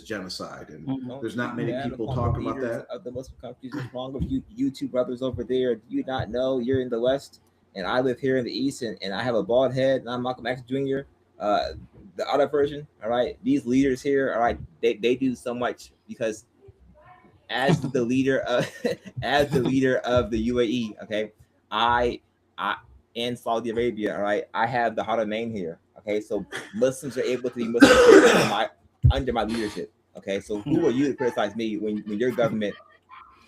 genocide, and there's not many people talk about that. Of the Muslim countries, what's wrong with you two brothers over there? Do you not know you're in the West and I live here in the East, and I have a bald head and I'm Malcolm X Jr. The other version, all right. These leaders here, all right, they do so much because as the leader of the UAE, okay, I in Saudi Arabia, all right, I have the Haramain here, okay, so Muslims are able to be Muslims under my leadership, okay. So who are you to criticize me when your government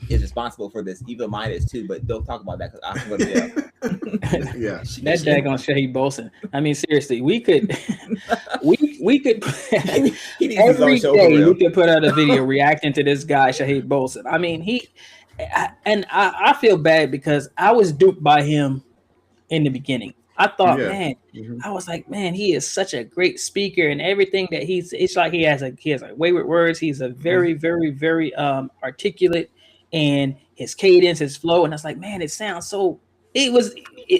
is responsible for this? Even mine is too, but don't talk about that because I'm going to jail. That daggone Shahid Bolson. I mean, seriously, we could every day we could put out a video reacting to this guy Shahid Bolson. I mean, I feel bad because I was duped by him in the beginning. I thought, I was like, man, he is such a great speaker, and everything that it's like he has way with words. He's a very, very, very articulate, and his cadence, his flow, and I was like, man, it sounds so. It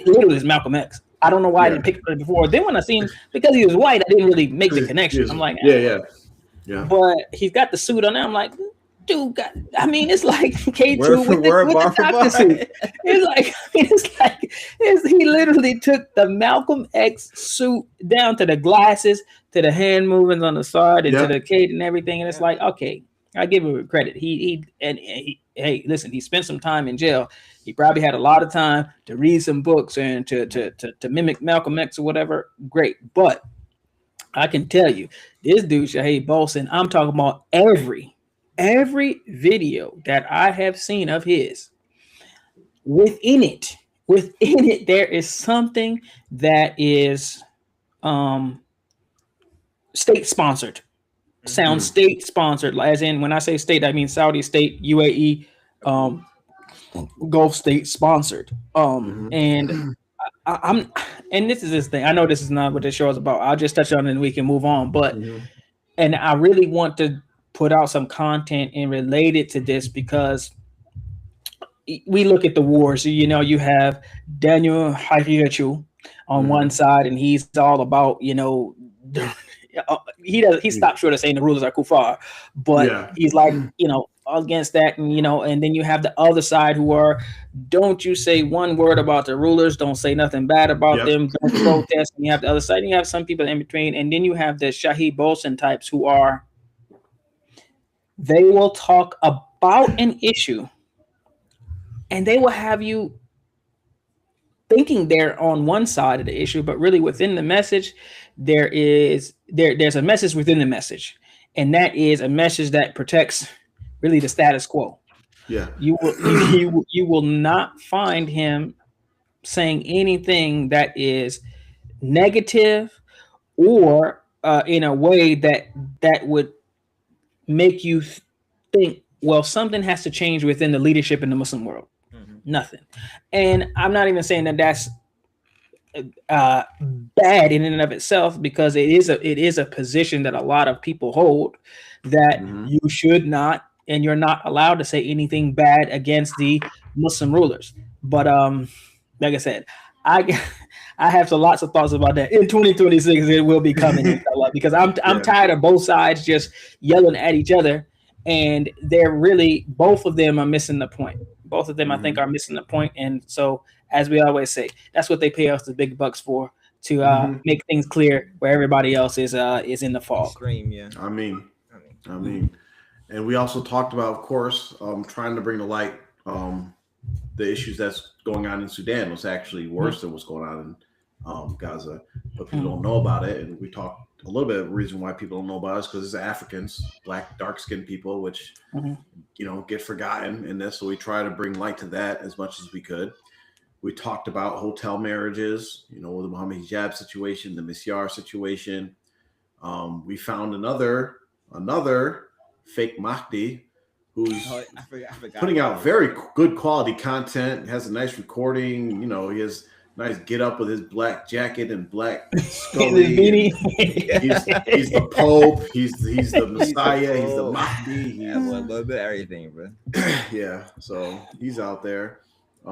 literally is Malcolm X. I don't know why I didn't pick it before. Then when I seen him, because he was white, I didn't really make the connection. I'm like, yeah. But he's got the suit on there. I'm like, dude, it's like K2 with the doctor suit. It's like he literally took the Malcolm X suit down to the glasses, to the hand movements on the side, and to the cape and everything. And it's like, okay, I give him credit. Hey, listen, he spent some time in jail. He probably had a lot of time to read some books and to mimic Malcolm X or whatever. Great. But I can tell you, this dude, Shahid Bolson, I'm talking about every video that I have seen of his, within it, there is something that is state sponsored. Sounds state sponsored, as in when I say state, I mean Saudi state, UAE, Gulf state sponsored. And and this is this thing. I know this is not what this show is about. I'll just touch on it and we can move on. But and I really want to put out some content and relate it to this, because we look at the wars. You know, you have Daniel Hairechu on one side, and he's all about, you know, he stopped short of saying the rulers are kuffar, but he's like, you know, against that, and you know, and then you have the other side who are, don't you say one word about the rulers, don't say nothing bad about them, don't protest. And you have the other side, and you have some people in between, and then you have the Shahid Bolson types who are, they will talk about an issue and they will have you thinking they're on one side of the issue, but really within the message, there's a message within the message, and that is a message that protects really the status quo. Yeah, you will not find him saying anything that is negative or in a way that would make you think, well, something has to change within the leadership in the Muslim world. Nothing. And I'm not even saying that that's bad in and of itself, because it is a position that a lot of people hold, that you should not, and you're not allowed to say anything bad against the Muslim rulers. But like I said, I have lots of thoughts about that. In 2026, it will be coming, because I'm tired of both sides just yelling at each other, and they're really, both of them are missing the point. Both of them, I think, are missing the point. And so, as we always say, that's what they pay us the big bucks for, to make things clear where everybody else is in the fog. Scream, yeah. I mean, and we also talked about, of course, trying to bring to light the issues that's going on in Sudan. Was actually worse than what's going on in Gaza, but people don't know about it. And we talked a little bit of the reason why people don't know about it is because it's Africans, black, dark-skinned people, which you know, get forgotten in this. So we try to bring light to that as much as we could. We talked about hotel marriages, you know, the Muhammad hijab situation, the Misyar situation. We found another fake Mahdi who's putting out very good quality content, has a nice recording. You know, he has nice get up with his black jacket and black scully. He's the Pope. He's the Messiah. He's the Mahdi. He's a little bit of everything, bro. Yeah, so he's out there. We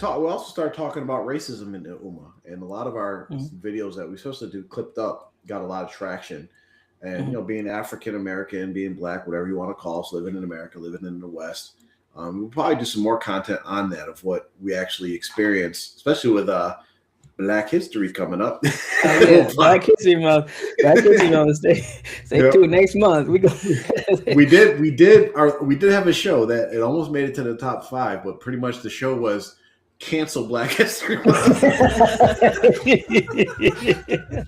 also started talking about racism in the Ummah, and a lot of our videos that we supposed to do clipped up got a lot of traction. And you know, being African American, being black, whatever you want to call us, living in America, living in the West. We'll probably do some more content on that, of what we actually experience, especially with Black History coming up. Black History Month. Stay tuned next month. We did have a show that it almost made it to the top 5, but pretty much the show was cancel Black History Month.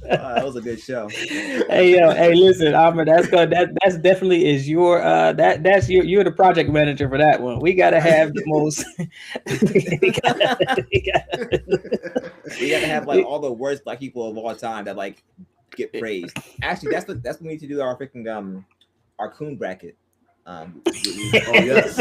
That was a good show. Hey, listen, Ahmed, that's definitely is your you're the project manager for that one. We gotta have the most. we gotta have like all the worst black people of all time that like get praised. Actually, that's what we need to do. Our freaking our coon bracket. Yes.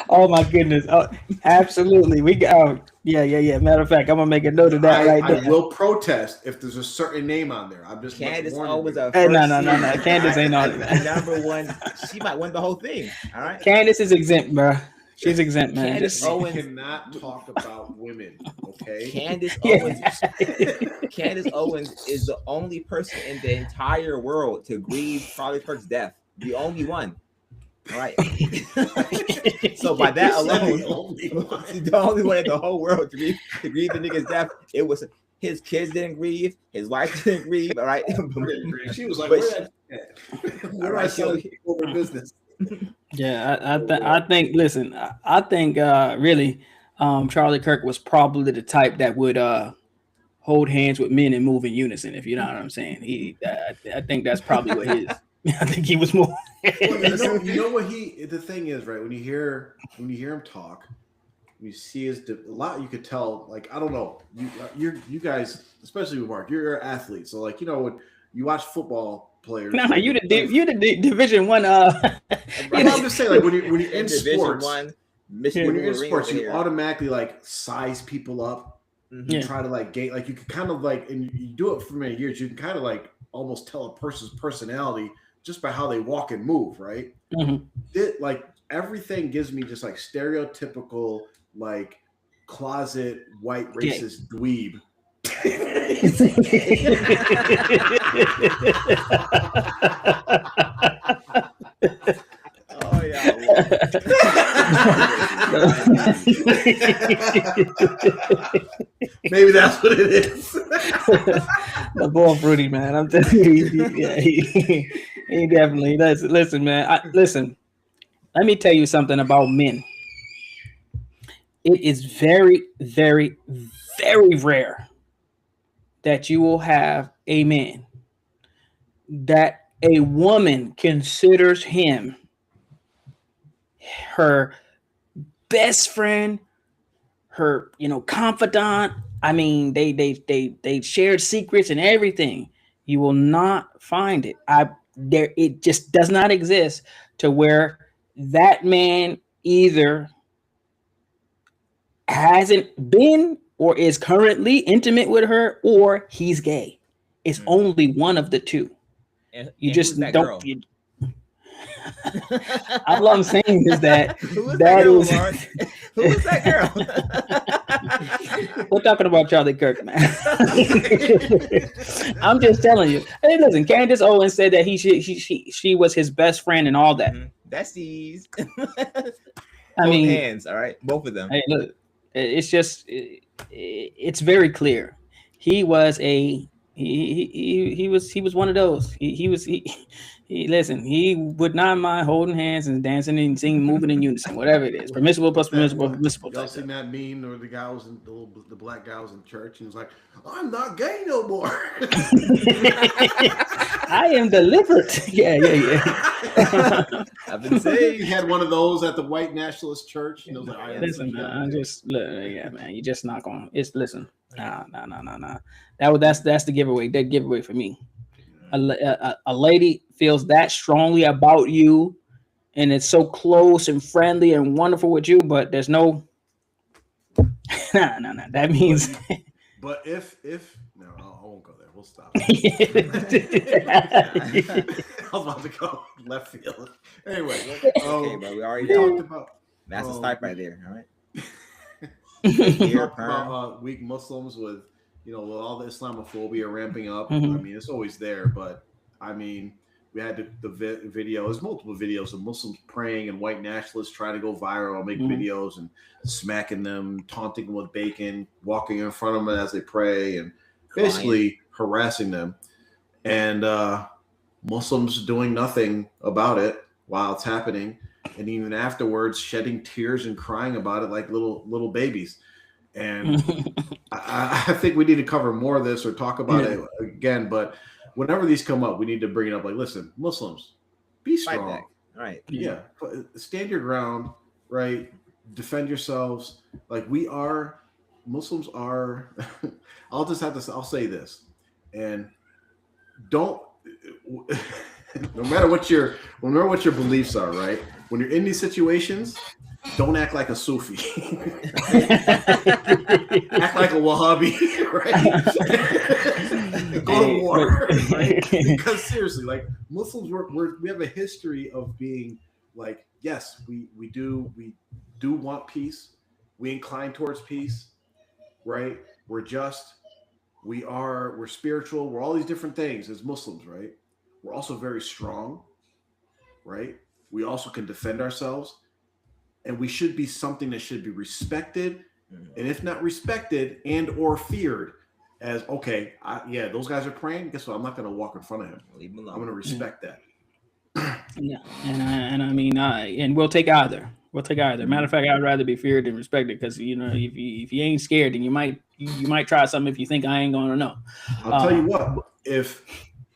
Oh my goodness. Oh, absolutely. We got. Yeah. Matter of fact, I'm gonna make a note of that right there. I will protest if there's a certain name on there. I'm just Candace Owens. No. Candace ain't on it. Number one. She might win the whole thing. All right. Candace is exempt, bro. She's exempt, man. Candace Owens cannot talk about women. Okay. Candace Owens is the only person in the entire world to grieve Charlie Kirk's death. The only one. All right. So by that alone, the only one in the whole world to grieve the nigga's death, it was His kids didn't grieve. His wife didn't grieve. All right. She was like, But "Where I sell over business?" Yeah, I think. Listen, I think really, Charlie Kirk was probably the type that would hold hands with men and move in unison. If you know what I'm saying, I think that's probably what his. I think he was more. Well, you know what the thing is, right? When you hear him talk, when you see a lot, you could tell. Like, I don't know, you guys, especially with Mark, you're an athlete, so like, you know, when you watch football players. No, you the Division One. I'm just saying, like when you're in sports, when you're in sports, you automatically like size people up. You try to like gate, like you can kind of like, and you do it for many years. You can kind of like almost tell a person's personality just by how they walk and move, right? Like everything gives me just like stereotypical, like closet white racist dweeb. Oh yeah. Maybe that's what it is. The boy fruity, man. I'm telling you, he definitely does. Listen, man. Listen. Let me tell you something about men. It is very, very, very rare that you will have a man that a woman considers him her best friend, her, confidant. I mean, they shared secrets and everything. You will not find it. It just does not exist to where that man either hasn't been or is currently intimate with her, or he's gay. It's only one of the two. You just don't. All I'm saying is that who is that girl? We're talking about Charlie Kirk, man. I'm just telling you. Hey, listen, Candace Owens said that she was his best friend and all that. Besties. I mean, hands. All right, both of them. Hey, look, it's just it's very clear. He was he was one of those. Listen, he would not mind holding hands and dancing and singing, moving in unison, whatever it is. Permissible plus permissible. Y'all seen that meme where the guy was in the black guy was in church and was like, "I'm not gay no more." I am delivered. Yeah. I've been saying. He had one of those at the white nationalist church. And it was like, listen, man, man, you just not going. It's listen. Nah. That's the giveaway. That giveaway for me. A lady feels that strongly about you, and it's so close and friendly and wonderful with you, but there's no. No. That means. But if no, I won't go there. We'll stop. I was about to go left field. Anyway, okay, but we already talked about. That's a start right there. All right. We talked about weak Muslims with all the Islamophobia ramping up. I mean, it's always there, but I mean, we had the video. There's multiple videos of Muslims praying and white nationalists trying to go viral, make videos and smacking them, taunting them with bacon, walking in front of them as they pray, and basically harassing them. And Muslims doing nothing about it while it's happening, and even afterwards shedding tears and crying about it like little babies. And I think we need to cover more of this or talk about it again. But whenever these come up, we need to bring it up. Like, listen, Muslims, be strong. Right. Yeah. Stand your ground. Right. Defend yourselves. Like Muslims are. I'll say this, and don't. No matter what your beliefs are, right? When you're in these situations, don't act like a Sufi. Act like a Wahhabi, right? Go to war, right? Because seriously, like Muslims, we have a history of being like, yes, we do want peace. We incline towards peace, right? We're just, we're spiritual. We're all these different things as Muslims, right? We're also very strong, right? We also can defend ourselves. And we should be something that should be respected, and if not respected and or feared, as okay, those guys are praying. Guess what? I'm not going to walk in front of him. Leave him I'm alone. going to respect that. Yeah, and I mean, and we'll take either. We'll take either. Matter of fact, I'd rather be feared than respected, because if you ain't scared, then you might try something if you think I ain't gonna know. I'll tell you what, if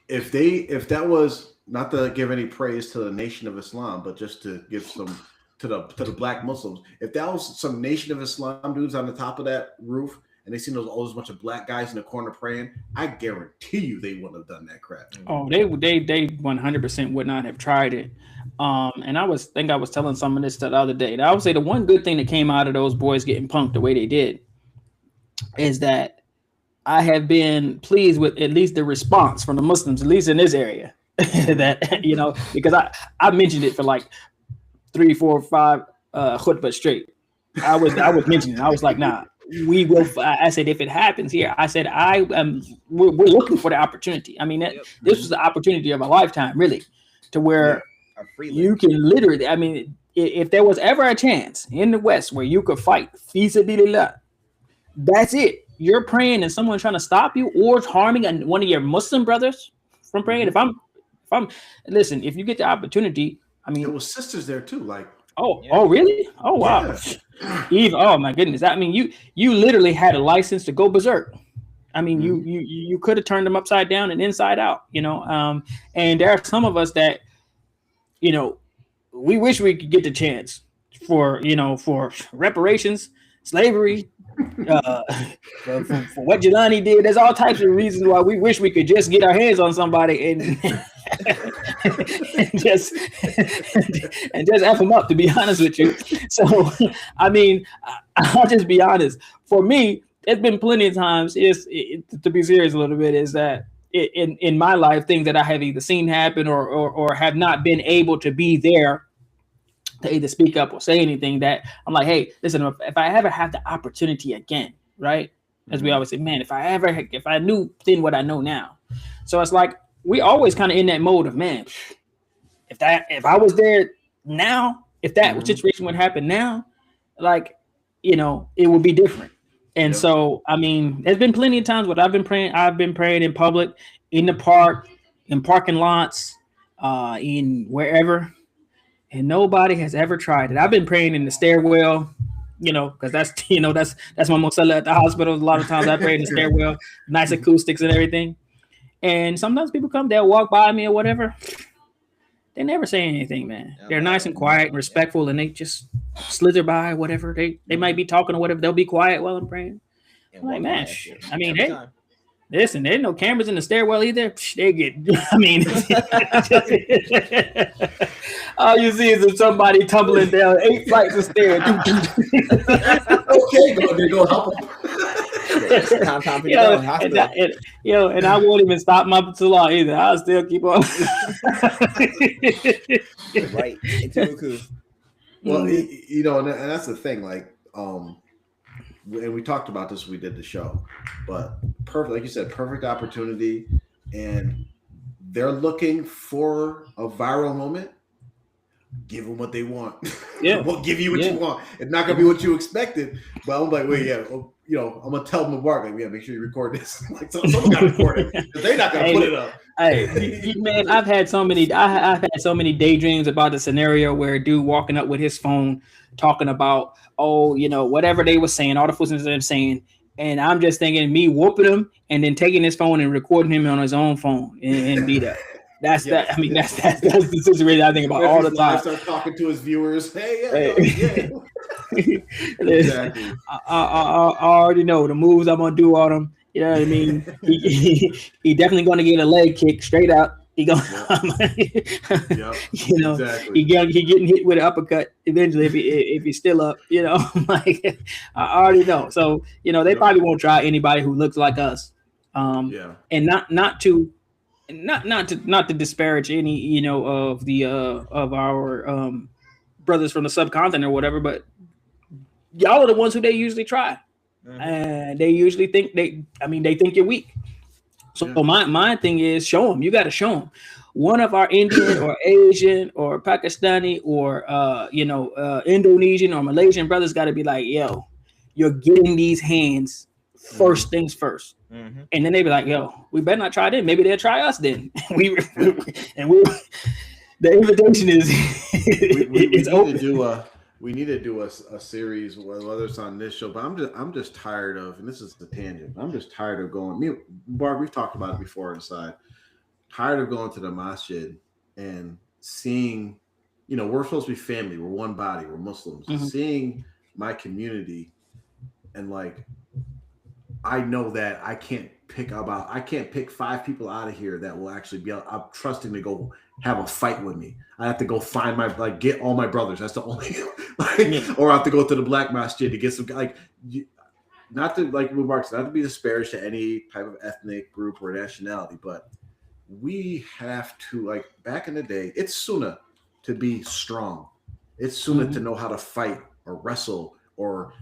that was, not to give any praise to the Nation of Islam, but just to give some to the black Muslims, if that was some Nation of Islam dudes on the top of that roof and they seen those bunch of black guys in the corner praying, I guarantee you they wouldn't have done that crap. Oh, they 100% would not have tried it. And I was telling some of this the other day. And I would say the one good thing that came out of those boys getting punked the way they did is that I have been pleased with at least the response from the Muslims, at least in this area. That, because I mentioned it for like 3, 4, 5 khutbah straight. I was mentioning it. I was like, nah, we will. I said, if it happens here, I said, we're looking for the opportunity. I mean, this was the opportunity of a lifetime, really, to where you can literally, I mean, if there was ever a chance in the West where you could fight, fi sabilillah, that's it. You're praying and someone trying to stop you or harming one of your Muslim brothers from praying. If I'm listen, if you get the opportunity, I mean, there was sisters there too, like. Oh, really? Oh, wow. Yeah. Eve, oh my goodness. I mean, you literally had a license to go berserk. I mean, you could have turned them upside down and inside out, and there are some of us that, we wish we could get the chance for reparations, slavery, for what Jelani did. There's all types of reasons why we wish we could just get our hands on somebody and just F them up, to be honest with you. So, I mean, I'll just be honest. For me, it's been plenty of times, to be serious a little bit, is that in my life, things that I have either seen happen or have not been able to be there to either speak up or say anything, that I'm like, hey, listen, if I ever have the opportunity again, right? As we always say, man, if I knew then what I know now. So it's like, we always kind of in that mode of, man, if I was there now, if that situation would happen now, like, it would be different. And so, I mean, there's been plenty of times where I've been praying in public, in the park, in parking lots, in wherever, and nobody has ever tried it. I've been praying in the stairwell, because that's my musalla at the hospital. A lot of times I pray in the stairwell, nice acoustics and everything. And sometimes people come, they'll walk by me or whatever. They never say anything, man. They're nice and quiet and respectful, and they just slither by, whatever. They might be talking or whatever. They'll be quiet while I'm praying. I'm like, man, I mean, listen, there's no cameras in the stairwell either. They get, I mean, all you see is somebody tumbling down 8 flights of stairs. Okay, go help them. And I won't even stop my salah either. I'll still keep on. Right into Ruku. Well, and that's the thing. Like, and we talked about this when we did the show, but perfect, like you said, perfect opportunity, and they're looking for a viral moment. Give them what they want. Yeah, we'll give you what you want. It's not gonna be what you expected, but I'm like, wait, I'm gonna tell them to work. Like, make sure you record this. Like, someone got to record it because they're not gonna put it up. Hey, man, I've had so many daydreams about the scenario where a dude walking up with his phone talking about, whatever they were saying, all the foolishness they're saying, and I'm just thinking me whooping him and then taking his phone and recording him on his own phone and be that. That's that. I mean, that's the situation I think about all the time. Start talking to his viewers. Hey. Exactly. I already know the moves I'm gonna do on him. You know what I mean? He definitely gonna get a leg kick straight up. He gonna, exactly. he getting hit with an uppercut eventually if he's still up. Like, I already know. So they probably won't try anybody who looks like us. And not to disparage any of the of our brothers from the subcontinent or whatever, but y'all are the ones who they usually try, and they usually think they think you're weak. So my thing is, show them. You got to show them. One of our Indian or Asian or Pakistani or Indonesian or Malaysian brothers got to be like, yo, you're getting these hands first things first. And then they be like, yo, we better not try them. Maybe they'll try us then. The invitation is we need to do a series, whether it's on this show, but I'm just tired of, and this is the tangent, I'm just tired of going, Bart, we've talked about it before inside, tired of going to the masjid and seeing, we're supposed to be family, we're one body, we're Muslims, seeing my community, and like, I know that I can't pick 5 people out of here that will actually be, I'm trusting to go have a fight with me. I have to go find get all my brothers. That's the only, or I have to go to the black masjid to get some, not to, like remarks, not to be disparaged to any type of ethnic group or nationality, but we have to, back in the day, it's sunnah to be strong. It's sunnah to know how to fight or wrestle or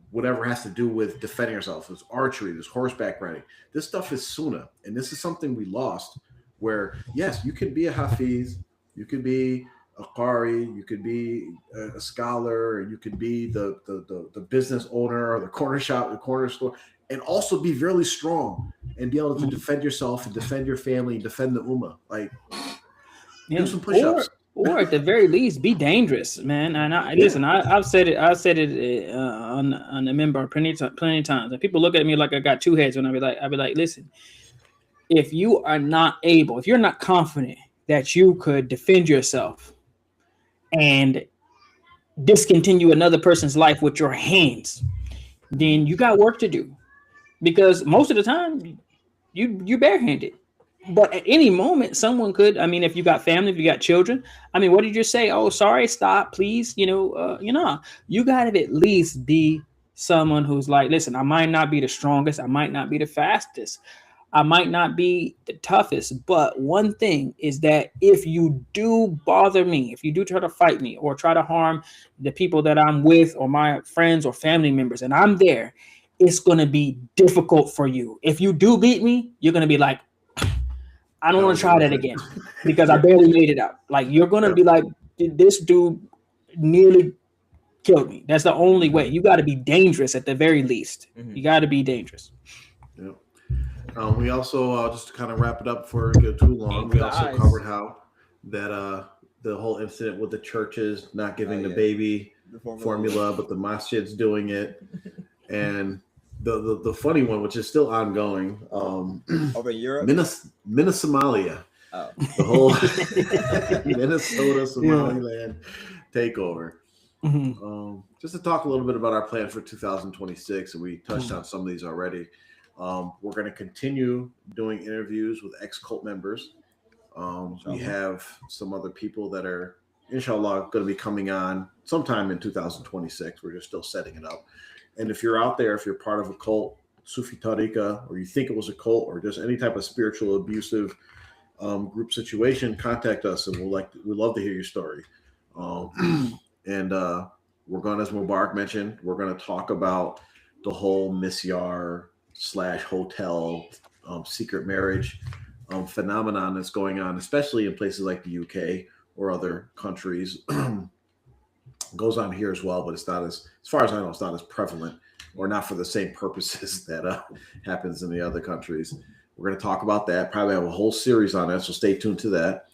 whatever has to do with defending ourselves. There's archery, there's horseback riding. This stuff is sunnah. And this is something we lost, where, yes, you can be a hafiz, you could be a qari, you could be a scholar, you could be the business owner or the corner shop, the corner store, and also be really strong and be able to defend yourself and defend your family and defend the ummah. Do some push-ups. Or at the very least, be dangerous, man. And listen, I've said it on the member plenty of times. And people look at me like I got two heads when I'll be like, listen, if you're not confident that you could defend yourself and discontinue another person's life with your hands, then you got work to do. Because most of the time, you're barehanded. But at any moment, someone could. If you got family, if you got children, what did you say? Oh, sorry, stop, please. You got to at least be someone who's like, listen, I might not be the strongest, I might not be the fastest, I might not be the toughest. But one thing is that if you do bother me, if you do try to fight me or try to harm the people that I'm with or my friends or family members, and I'm there, it's going to be difficult for you. If you do beat me, you're going to be like, I don't want to try that again because I barely made it out. You're going to be like, this dude nearly killed me. That's the only way. You got to be dangerous at the very least. You got to be dangerous. Yep. We also, just to kind of wrap it up before we get too long, we also covered how that the whole incident with the churches not giving the baby formula, but the masjid's doing it. And the funny one, which is still ongoing, over in Europe, Somalia, the whole Minnesota Somaliland takeover. Just to talk a little bit about our plan for 2026, and we touched on some of these already. We're going to continue doing interviews with ex-cult members. We have some other people that are, inshallah, going to be coming on sometime in 2026. We're just still setting it up. And if you're out there, if you're part of a cult, Sufi Tariqa, or you think it was a cult, or just any type of spiritual abusive group situation, contact us, and we'd love to hear your story. And we're going, as Mubarak mentioned, we're going to talk about the whole misyar / hotel secret marriage phenomenon that's going on, especially in places like the UK or other countries. Goes on here as well, but it's not as far as I know, it's not as prevalent or not for the same purposes that happens in the other countries. We're going to talk about that. Probably have a whole series on that, so stay tuned to that.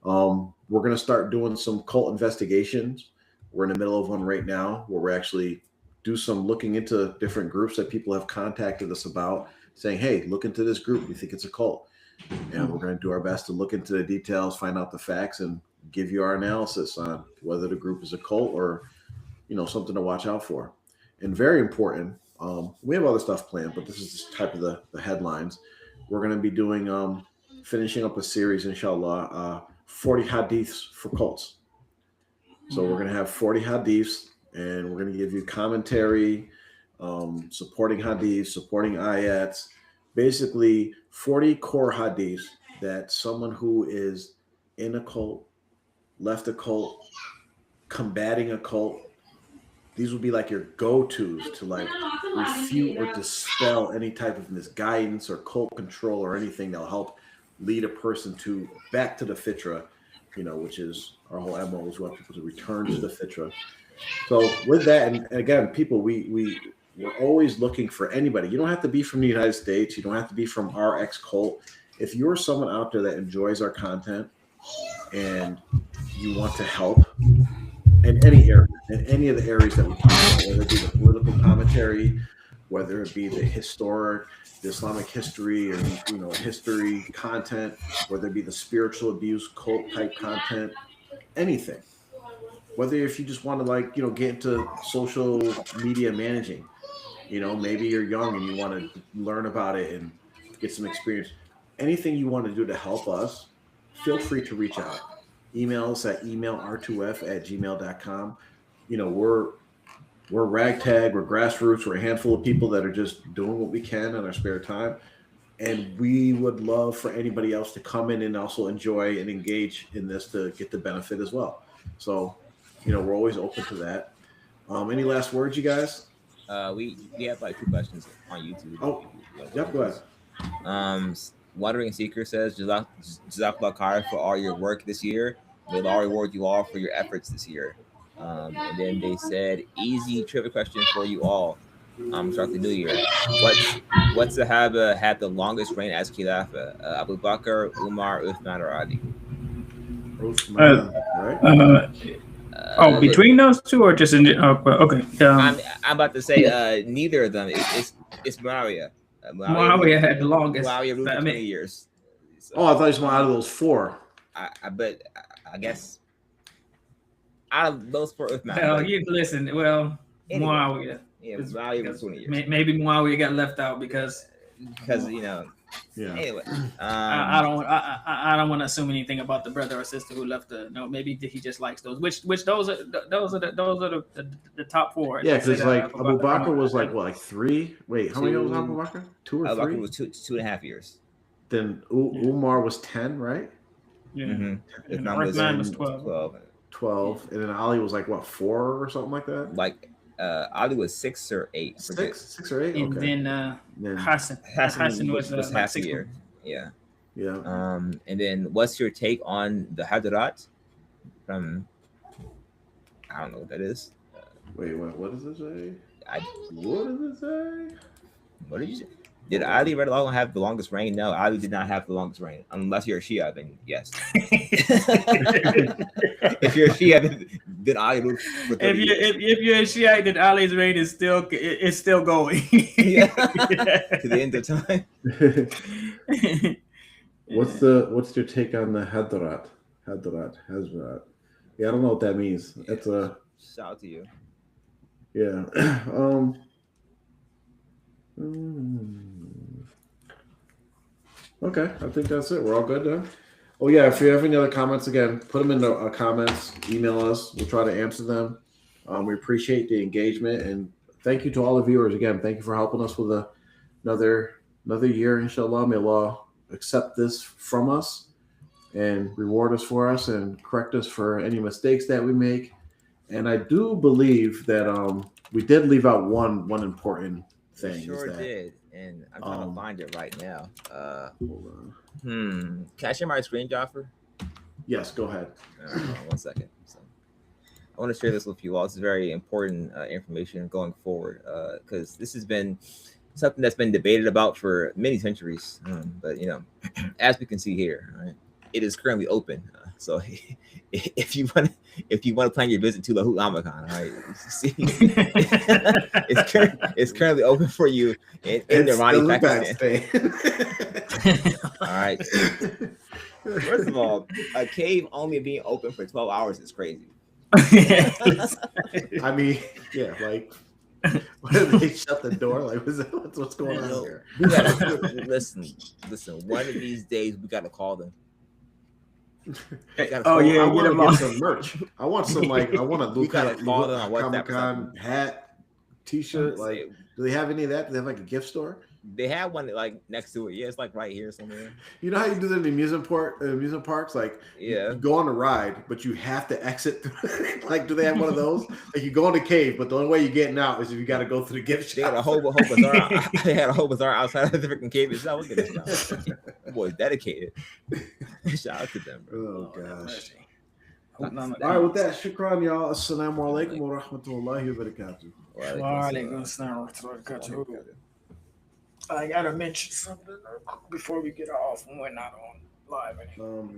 We're going to start doing some cult investigations. We're in the middle of one right now where we actually do some looking into different groups that people have contacted us about, saying, hey, look into this group. We think it's a cult. And we're going to do our best to look into the details, find out the facts, and give you our analysis on whether the group is a cult or, something to watch out for. And very important, we have other stuff planned, but this is just type of the headlines. We're going to be doing, finishing up a series, inshallah, 40 hadiths for cults. So we're going to have 40 hadiths, and we're going to give you commentary, supporting hadiths, supporting ayats, basically 40 core hadiths that someone who is in a cult, left a cult, combating a cult, these will be like your go-tos to refute or dispel any type of misguidance or cult control or anything that'll help lead a person back to the fitra, which is our whole MO, is we want people to return to the fitra. So with that, and again, people, we we're always looking for anybody. You don't have to be from the United States. You don't have to be from our cult. If you're someone out there that enjoys our content and you want to help in any area, in any of the areas that we talk about, whether it be the political commentary, whether it be the Islamic history, or history content, whether it be the spiritual abuse, cult type content, anything. Whether if you just want to get into social media managing, maybe you're young and you want to learn about it and get some experience. Anything you want to do to help us, feel free to reach out. Email us at emailr2f@gmail.com. We're ragtag, we're grassroots, we're a handful of people that are just doing what we can in our spare time. And we would love for anybody else to come in and also enjoy and engage in this to get the benefit as well. So, we're always open to that. Any last words, you guys? We have like 2 questions on YouTube. Oh, yep, go ahead. Wandering Seeker says, Jazakallah khair for all your work this year. May Allah reward you all for your efforts this year. And then they said, easy trivia question for you all. Start the new year. What Sahaba had the longest reign as Khilafah? Abu Bakr, Umar, Uthman, or Ali? Uthman, right? Between those two, or just in the, okay. I'm about to say neither of them. It's Muawiyah. Muawiyah had the longest. Muawiyah ruled for 20 years. So, I thought you were out of those 4. But I guess out of those 4, Uthman. Listen. Well, anyway, Muawiyah. Yeah, Muawiyah for 20 years. Maybe Muawiyah got left out because Yeah. Anyway, I don't want to assume anything about the brother or sister who left. Maybe he just likes those. Which those are the top 4. Yeah, because Abu Bakr was like 3. Wait, how many years was Abu Bakr? 2 or 3? Abu Bakr was 2.5 years. Then Umar was 10, right? Yeah. Mm-hmm. Uthman was 12. 12, and then Ali was 4 or something like that. Ali was 6 or 8. 6 or 8. And okay. then Hassan was half a 6 year. Yeah. Yeah. And then what's your take on the Hadiths from? I don't know what that is. Wait, what does it say? What does it say? What did you say? Did Ali radiallahu have the longest reign? No, Ali did not have the longest reign. Unless you're a Shia, then yes. If you're a Shia, then Ali ruled for 30 years. If you're a Shiite, then Ali's reign is still going. Yeah. To the end of time. What's your take on the Hazrat? Yeah, I don't know what that means. Yeah. That's a shout out to you. Yeah. Okay, I think that's it. We're all good then. Oh yeah, if you have any other comments, again, put them in the comments. Email us. We'll try to answer them. We appreciate the engagement, and thank you to all the viewers. Again, thank you for helping us with another year. Inshallah, may Allah accept this from us and reward us for us and correct us for any mistakes that we make. And I do believe that we did leave out one important thing. Sure did, and I'm trying to find it right now. Hold on. Can I share my screen, Jaffer? Yes, go ahead. Hold on 1 second. So, I want to share this with you all. It's very important information going forward because this has been something that's been debated about for many centuries. But as we can see here, right, it is currently open. So if you want to plan your visit to Lahut Lamakan, right, see, it's currently open for you in Irani, Pakistan. All right. First of all, a cave only being open for 12 hours is crazy. I mean, yeah, what did they shut the door? What's going on here? Listen. One of these days we gotta call them. I want to get some merch. I want some I want a Luca Comic-Con hat, T-shirt. Do they have any of that? Do they have a gift store? They have one next to it. Yeah, it's right here somewhere. You know how you do that in the amusement parks? You go on a ride, but you have to exit. Do they have one of those? You go in the cave, but the only way you're getting out is if you got to go through the gift shop. They had a whole bazaar. They had a whole bazaar outside of the freaking cave itself. Look at this. Boy, dedicated. Shout out to them, bro. Oh gosh. None of All right, with that, shukran, y'all. Assalamu alaikum wa rahmatullahi wa barakatuh. I gotta mention something before we get off when we're not on live anymore.